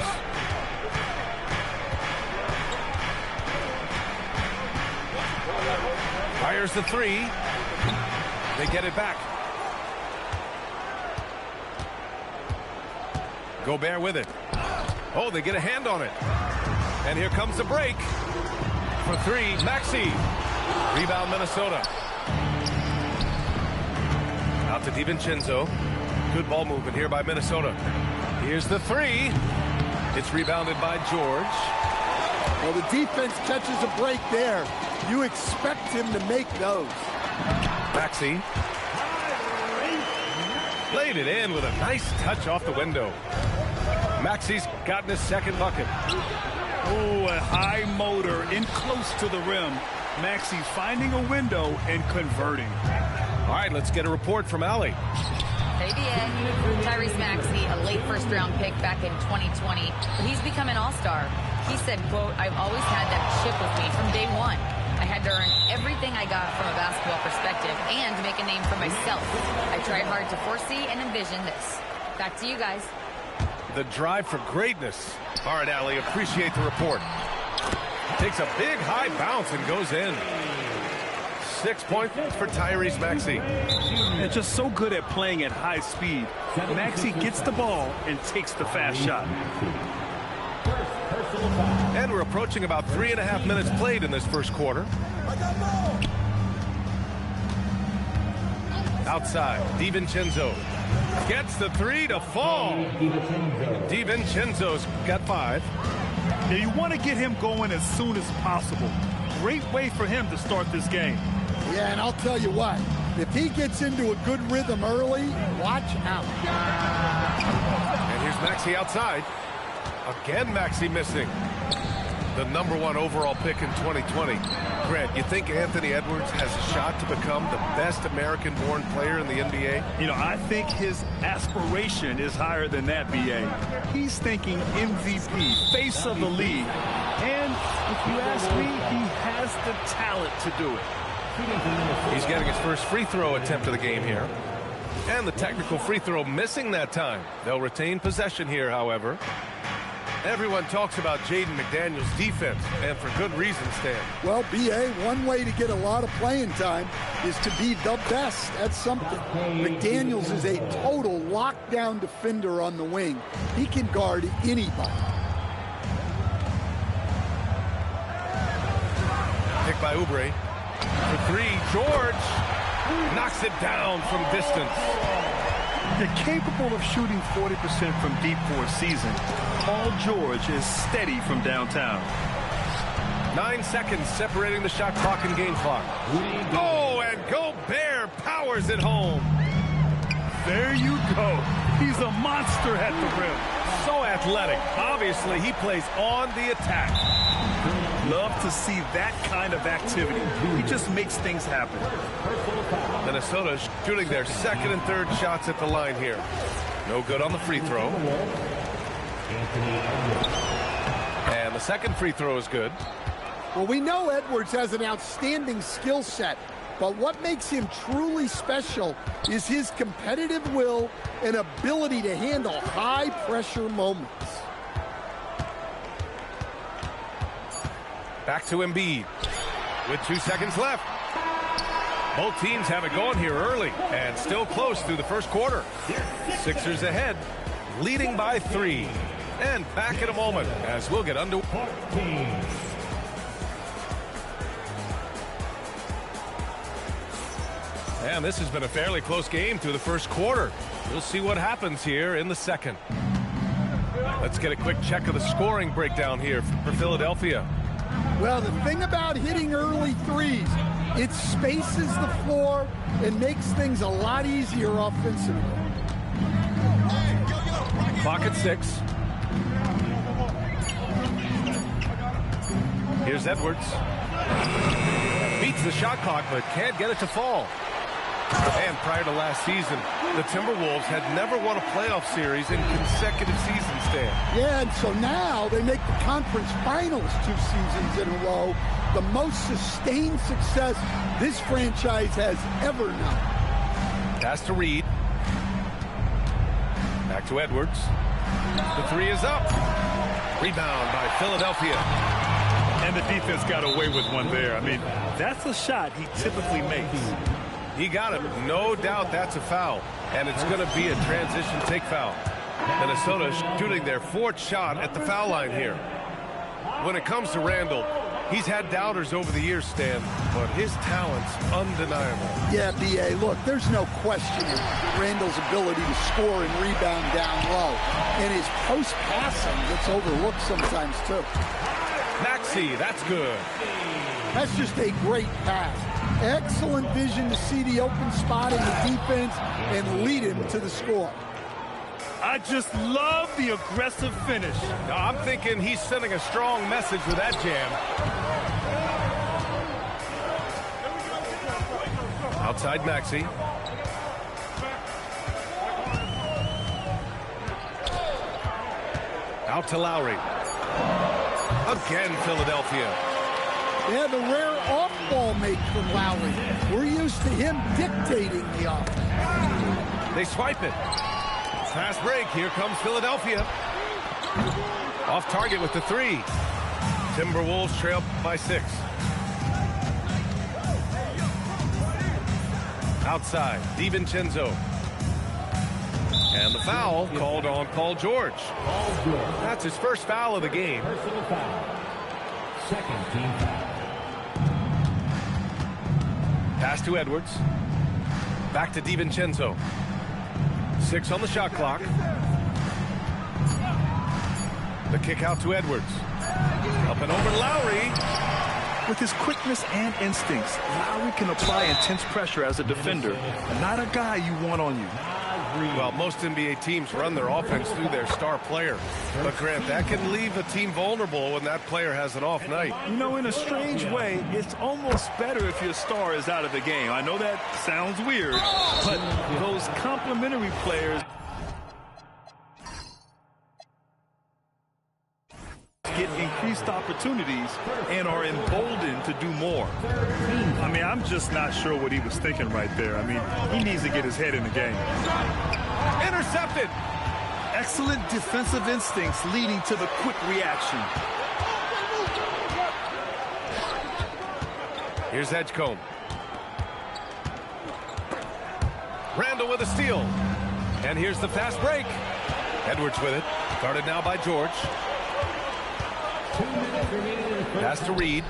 Fires the 3. They get it back. Gobert with it. Oh, they get a hand on it. And here comes the break. For 3, Maxey. Rebound, Minnesota. Out to DiVincenzo. Good ball movement here by Minnesota. Here's the 3. It's rebounded by George. Well, the defense catches a break there. You expect him to make those. Maxey. Laid it in with a nice touch off the window. Maxey's gotten his second bucket. Oh, a high motor in close to the rim. Maxey finding a window and converting. All right, let's get a report from Allie. Tyrese Maxey, a late first-round pick back in 2020, but he's become an all-star. He said, quote, "I've always had that chip with me from day one. I had to earn everything I got from a basketball perspective and make a name for myself. I tried hard to foresee and envision this." Back to you guys. The drive for greatness. All right, Allie, appreciate the report. Takes a big high bounce and goes in. 6 points for Tyrese Maxey. And just so good at playing at high speed. Maxey gets the ball and takes the fast shot. And we're approaching about 3.5 minutes played in this first quarter. Outside, DiVincenzo gets the 3 to fall. DiVincenzo's got 5. Now you want to get him going as soon as possible. Great way for him to start this game. Yeah, and I'll tell you what, if he gets into a good rhythm early, watch out. And here's Maxey outside. Again, Maxey missing. The #1 overall pick in 2020. Grant, you think Anthony Edwards has a shot to become the best American-born player in the NBA? You know, I think his aspiration is higher than that, B.A. He's thinking MVP, face of the league. And if you ask me, he has the talent to do it. He's getting his first free throw attempt of the game here. And the technical free throw missing that time. They'll retain possession here, however. Everyone talks about Jaden McDaniels' defense, and for good reason, Stan. Well, B.A., one way to get a lot of playing time is to be the best. That's something. McDaniels is a total lockdown defender on the wing. He can guard anybody. Pick by Oubre. For 3, George knocks it down from distance. They're capable of shooting 40% from deep for a season. Paul George is steady from downtown. 9 seconds separating the shot clock and game clock. Oh, and Gobert powers it home. There you go. He's a monster at the rim. So athletic. Obviously, he plays on the attack. Love to see that kind of activity. He just makes things happen. Minnesota shooting their second and third shots at the line here. No good on the free throw. And the second free throw is good. Well, we know Edwards has an outstanding skill set, but what makes him truly special is his competitive will and ability to handle high-pressure moments. Back to Embiid with 2 seconds left. Both teams have it going here early and still close through the first quarter. Sixers ahead, leading by 3. And back in a moment as we'll get under. And this has been a fairly close game through the first quarter. We'll see what happens here in the second. Let's get a quick check of the scoring breakdown here for Philadelphia. Well, the thing about hitting early threes, it spaces the floor and makes things a lot easier offensively. Clock at 6. Here's Edwards. Beats the shot clock, but can't get it to fall. And prior to last season, the Timberwolves had never won a playoff series in consecutive seasons, Stan. Yeah, and so now they make the conference finals 2 seasons in a row. The most sustained success this franchise has ever known. Pass to Reed. Back to Edwards. The 3 is up. Rebound by Philadelphia. And the defense got away with one there. I mean, that's a shot he typically makes. He got it. No doubt that's a foul. And it's going to be a transition take foul. Minnesota shooting their 4th shot at the foul line here. When it comes to Randall, he's had doubters over the years, Stan, but his talent's undeniable. Yeah, B.A., look, there's no question of Randall's ability to score and rebound down low. And his post-passing gets overlooked sometimes, too. Maxey, that's good. That's just a great pass. Excellent vision to see the open spot in the defense and lead him to the score. I just love the aggressive finish. Now, I'm thinking he's sending a strong message with that jam. Outside Maxey. Out to Lowry. Again, Philadelphia. Yeah, the rare off-ball make from Lowry. We're used to him dictating the offense. They swipe it. Fast break. Here comes Philadelphia. Off target with the 3. Timberwolves trail by 6. Outside, DiVincenzo. And the foul called on Paul George. That's his first foul of the game. Second team foul. Pass to Edwards. Back to DiVincenzo. 6 on the shot clock. The kick out to Edwards. Up and over Lowry. With his quickness and instincts, Lowry can apply intense pressure as a defender. Not a guy you want on you. Well, most NBA teams run their offense through their star player. But, Grant, that can leave a team vulnerable when that player has an off night. You know, in a strange way, it's almost better if your star is out of the game. I know that sounds weird, but those complementary players get increased opportunities and are emboldened to do more. I mean, I'm just not sure what he was thinking right there. I mean, he needs to get his head in the game. Intercepted. Excellent defensive instincts leading to the quick reaction. Here's Edgecombe. Randall with a steal. And here's the fast break. Edwards with it. Guarded now by George. Pass to Reed.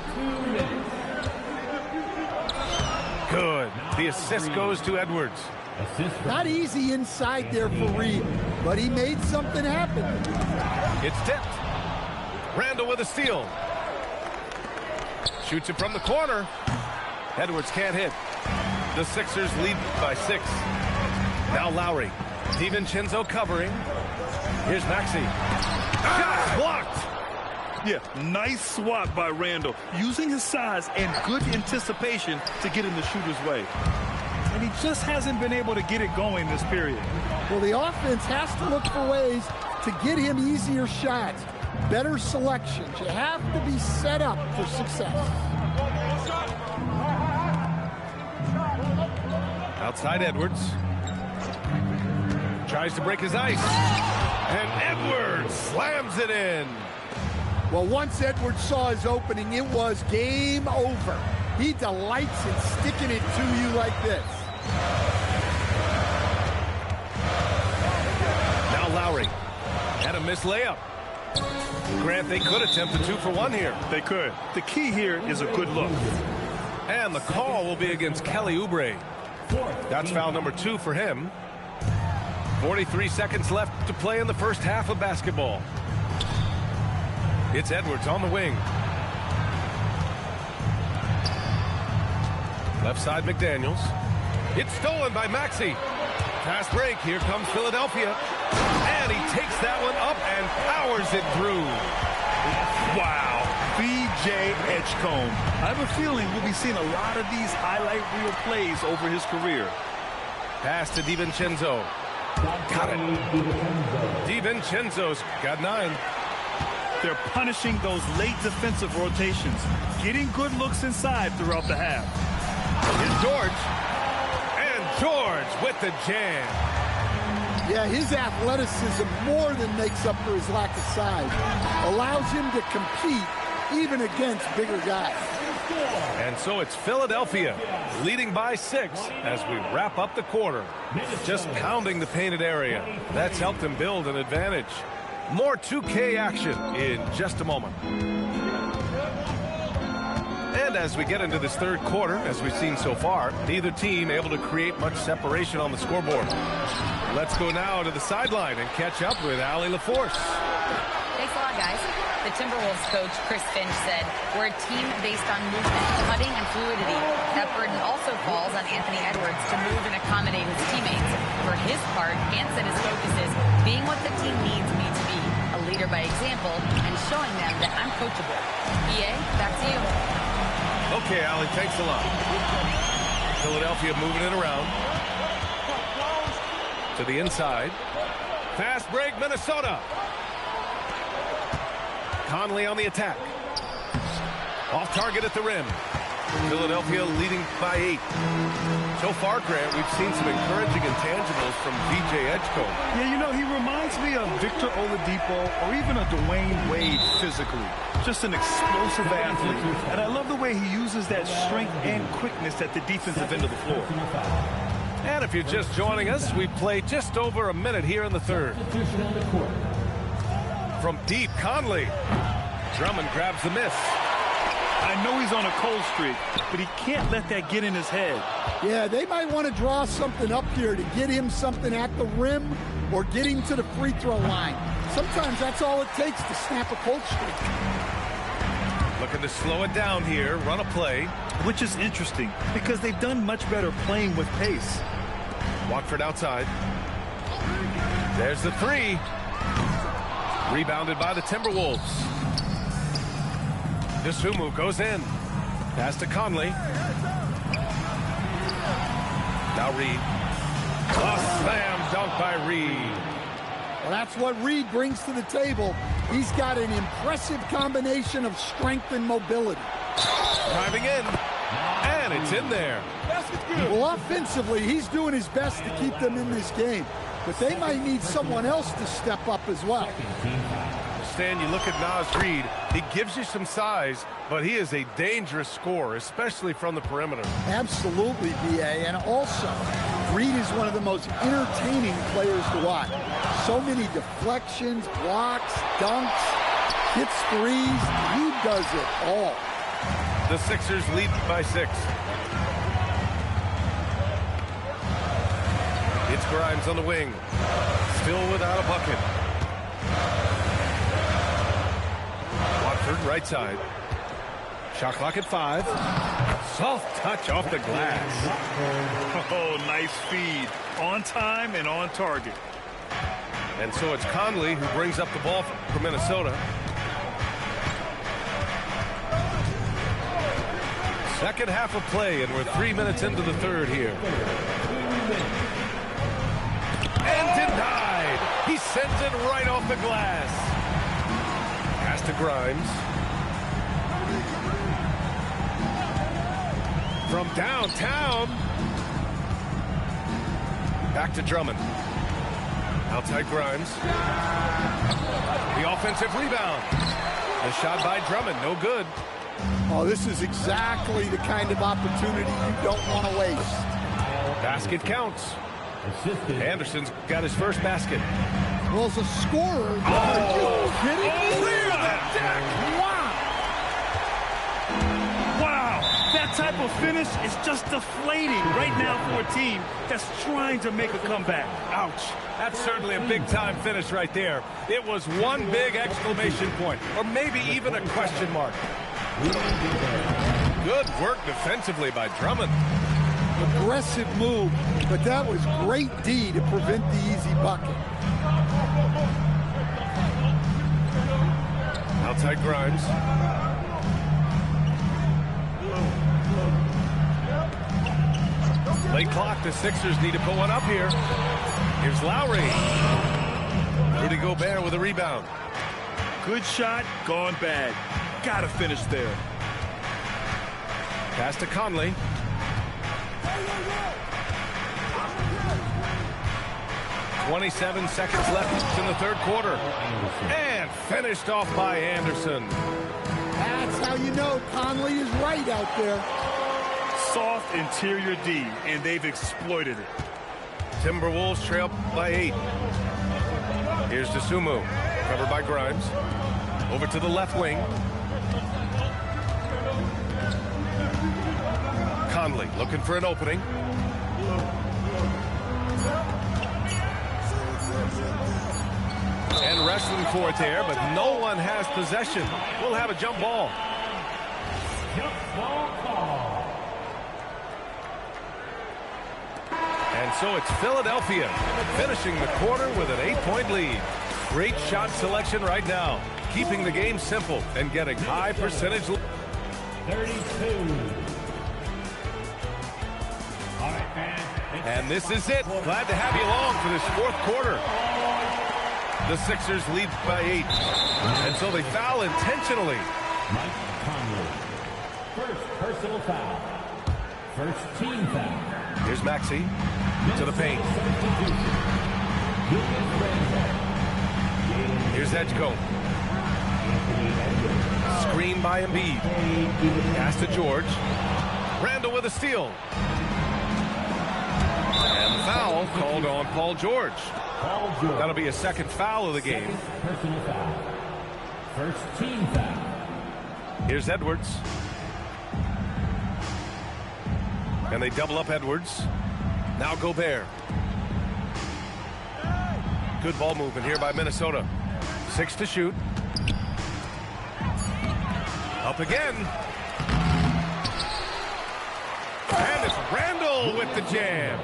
Good. The assist goes to Edwards. Not easy inside there for Reed, but he made something happen. It's tipped. Randall with a steal. Shoots it from the corner. Edwards can't hit. The Sixers lead by 6. Now Lowry. DiVincenzo covering. Here's Maxey. Shot blocked. Yeah, nice swat by Randall, using his size and good anticipation to get in the shooter's way. And he just hasn't been able to get it going this period. Well, the offense has to look for ways to get him easier shots, better selections. You have to be set up for success. Outside Edwards. Tries to break his ice. And Edwards slams it in. Well, once Edwards saw his opening, it was game over. He delights in sticking it to you like this. Now Lowry. Had a missed layup. Grant, they could attempt a 2-for-1 here. They could. The key here is a good look. And the call will be against Kelly Oubre. That's foul number 2 for him. 43 seconds left to play in the first half of basketball. It's Edwards on the wing. Left side McDaniels. It's stolen by Maxey. Fast break. Here comes Philadelphia. And he takes that one up and powers it through. Wow. B.J. Edgecombe. I have a feeling we'll be seeing a lot of these highlight reel plays over his career. Pass to DiVincenzo. Got it. DiVincenzo's got 9. They're punishing those late defensive rotations, getting good looks inside throughout the half. Here's George. And George with the jam. Yeah, his athleticism more than makes up for his lack of size. Allows him to compete even against bigger guys. And so it's Philadelphia leading by 6 as we wrap up the quarter. Just pounding the painted area. That's helped them build an advantage. More 2K action in just a moment. And as we get into this third quarter, as we've seen so far, neither team able to create much separation on the scoreboard. Let's go now to the sideline and catch up with Allie LaForce. Thanks a lot, guys. The Timberwolves coach, Chris Finch, said, "We're a team based on movement, cutting, and fluidity. That burden also falls on Anthony Edwards to move and accommodate his teammates. For his part, Ant said his focus is being what the team needs me to be, a leader by example, and showing them that I'm coachable." EA, back to you. Okay, Allie, thanks a lot. Philadelphia moving it around. To the inside. Fast break, Minnesota. Conley on the attack. Off target at the rim. Philadelphia leading by 8. So far, Grant, we've seen some encouraging intangibles from B.J. Edgecombe. Yeah, you know, he reminds me of Victor Oladipo or even a Dwayne Wade physically. Just an explosive athlete. And I love the way he uses that strength and quickness at the defensive end of the floor. And if you're just joining us, we play just over a minute here in the third. From deep, Conley. Drummond grabs the miss. I know he's on a cold streak, but he can't let that get in his head. Yeah, they might want to draw something up here to get him something at the rim or get him to the free throw line. Sometimes that's all it takes to snap a cold streak. Looking to slow it down here, run a play. Which is interesting because they've done much better playing with pace. Watford outside. There's the 3. Rebounded by the Timberwolves. Dosunmu goes in. Pass to Conley. Now Reed. A slam dunk by Reed. Well, that's what Reed brings to the table. He's got an impressive combination of strength and mobility. Driving in. And it's in there. Well, offensively, he's doing his best to keep them in this game. But they might need someone else to step up as well. Stan, you look at Naz Reid, he gives you some size, but he is a dangerous scorer, especially from the perimeter. Absolutely, B.A. And also, Reed is one of the most entertaining players to watch. So many deflections, blocks, dunks, hits threes. He does it all. The Sixers lead by 6. Grimes on the wing. Still without a bucket. Watford right side. Shot clock at 5. Soft touch off the glass. Oh, nice feed. On time and on target. And so it's Conley who brings up the ball for Minnesota. Second half of play, and we're 3 minutes into the third here. And denied. He sends it right off the glass. Pass to Grimes. From downtown. Back to Drummond. Outside Grimes. The offensive rebound. The shot by Drummond, no good. Oh, this is exactly the kind of opportunity you don't want to waste. Basket counts. Anderson's got his first basket. Well, as a scorer, are you kidding me? Clear the deck! Wow, that type of finish is just deflating right now for a team that's trying to make a comeback. Ouch. That's certainly a big-time finish right there. It was one big exclamation point, or maybe even a question mark. Good work defensively by Drummond. Aggressive move, but that was great D to prevent the easy bucket. Outside Grimes. Late clock, the Sixers need to put one up here. Here's Lowry. Rudy Gobert with a rebound. Good shot, gone bad. Gotta finish there. Pass to Conley. "27 seconds left in the third quarter. And finished off by Anderson. That's how you know Conley is right out there. Soft interior D, and they've exploited it. Timberwolves trail by 8. Here's DeSumo, covered by Grimes. Over to the left wing. Conley looking for an opening. And wrestling for it there, but no one has possession. We'll have a jump ball. And so it's Philadelphia finishing the quarter with an 8-point lead. Great shot selection right now, keeping the game simple and getting high percentage. 32. All right, fans. And this is it. Glad to have you along for this fourth quarter. The Sixers lead by 8. And so they foul intentionally. Mike Conley. First personal foul. First team foul. Here's Maxey to the paint. Here's Edgecombe. Screen by Embiid. Pass to George. Randall with a steal. And the foul called on Paul George. That'll be a second foul of the game. Personal foul. First team foul. Here's Edwards. And they double up Edwards. Now Gobert. Good ball movement here by Minnesota. 6 to shoot. Up again. And it's Randall with the jam.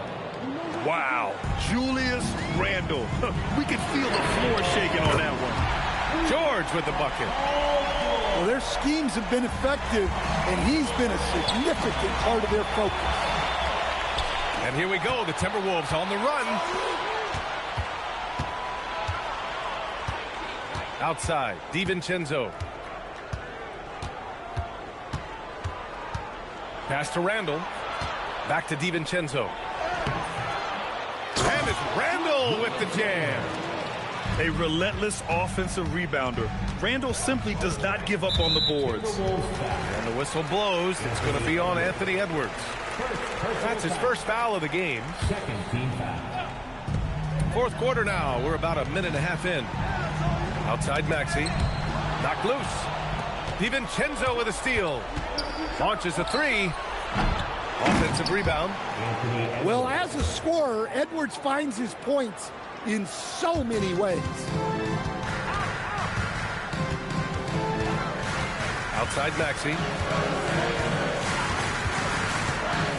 Wow, Julius Randle. We could feel the floor shaking on that one. George with the bucket. Well, their schemes have been effective, and he's been a significant part of their focus. And here we go, the Timberwolves on the run. Outside, DiVincenzo. Pass to Randall. Back to DiVincenzo. And it's Randall with the jam. A relentless offensive rebounder. Randall simply does not give up on the boards. And the whistle blows. It's going to be on Anthony Edwards. That's his first foul of the game. Second team foul. Fourth quarter now. We're about a minute and a half in. Outside Maxey. Knocked loose. DiVincenzo with a steal. Launches a 3. Offensive rebound. Well, as a scorer, Edwards finds his points in so many ways. Outside Maxey.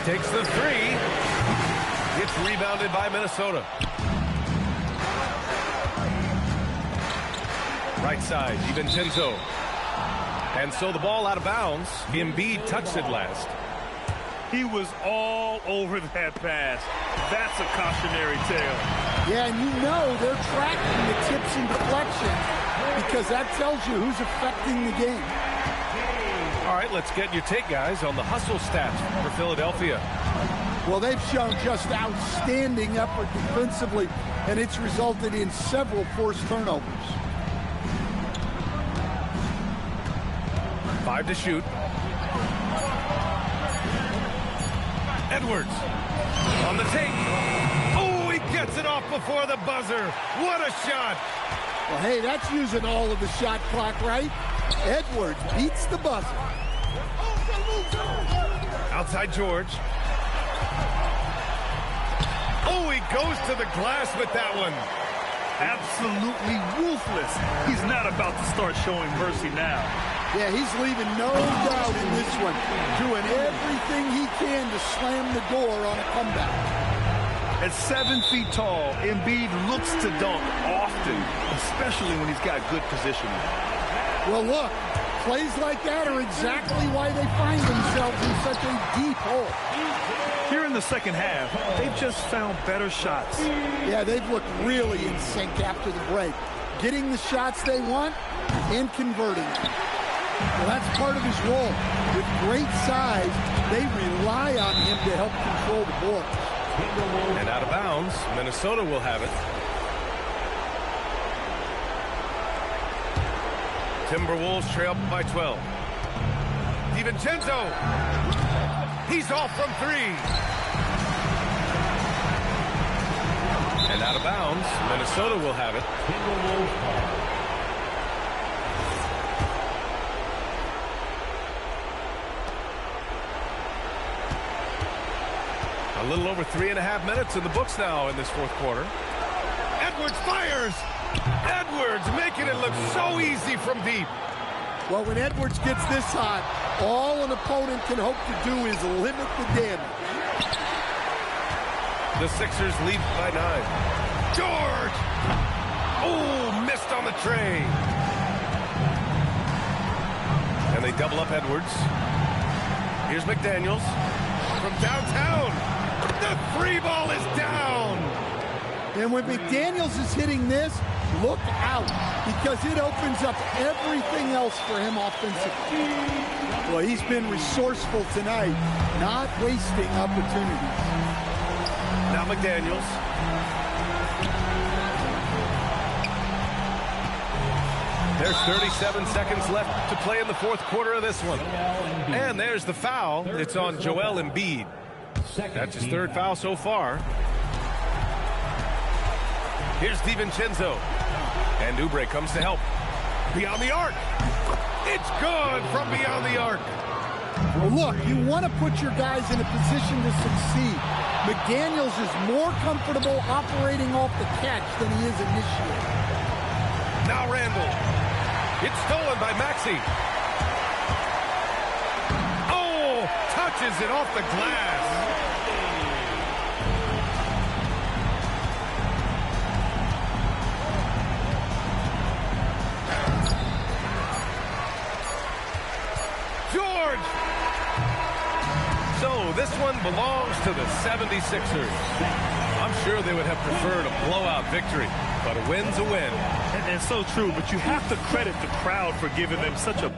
Takes the three. Gets rebounded by Minnesota. Right side, DiVincenzo. And so the ball out of bounds. Embiid touched it last. He was all over that pass. That's a cautionary tale. Yeah, and you know they're tracking the tips and deflections because that tells you who's affecting the game. All right, let's get your take, guys, on the hustle stats for Philadelphia. Well, they've shown just outstanding effort defensively, and it's resulted in several forced turnovers. 5 to shoot. Edwards on the take. Oh, he gets it off before the buzzer. What a shot. Well, hey, that's using all of the shot clock, right? Edwards beats the buzzer. Outside George. Oh, he goes to the glass with that one. Absolutely ruthless. He's not about to start showing mercy now. Yeah, he's leaving no doubt in this one, doing everything he can to slam the door on a comeback. At 7 feet tall, Embiid looks to dunk often, especially when he's got good positioning. Well, look, plays like that are exactly why they find themselves in such a deep hole. Here in the second half, they've just found better shots. Yeah, they've looked really in sync after the break, getting the shots they want and converting them. Well, that's part of his role. With great size, they rely on him to help control the ball. And out of bounds, Minnesota will have it. Timberwolves trail by 12. DiVincenzo. He's off from 3. And out of bounds, Minnesota will have it. A little over 3.5 minutes in the books now in this fourth quarter. Edwards fires. Edwards making it look so easy from deep. Well, when Edwards gets this hot, all an opponent can hope to do is limit the damage. The Sixers lead by 9. George! Oh, missed on the tray. And they double up Edwards. Here's McDaniels from downtown. The free ball is down. And when McDaniels is hitting this, look out, because it opens up everything else for him offensively. Well, he's been resourceful tonight, not wasting opportunities. Now McDaniels. There's 37 seconds left to play in the fourth quarter of this one. And there's the foul. It's on Joel Embiid. That's his third foul so far. Here's DiVincenzo. And Oubre comes to help. Beyond the arc. It's good from beyond the arc. Well, look, you want to put your guys in a position to succeed. McDaniels is more comfortable operating off the catch than he is initiating. Now Randall. It's stolen by Maxey. Oh, touches it off the glass. George! So this one belongs to the 76ers. I'm sure they would have preferred a blowout victory, but a win's a win. And so true, but you have to credit the crowd for giving them such a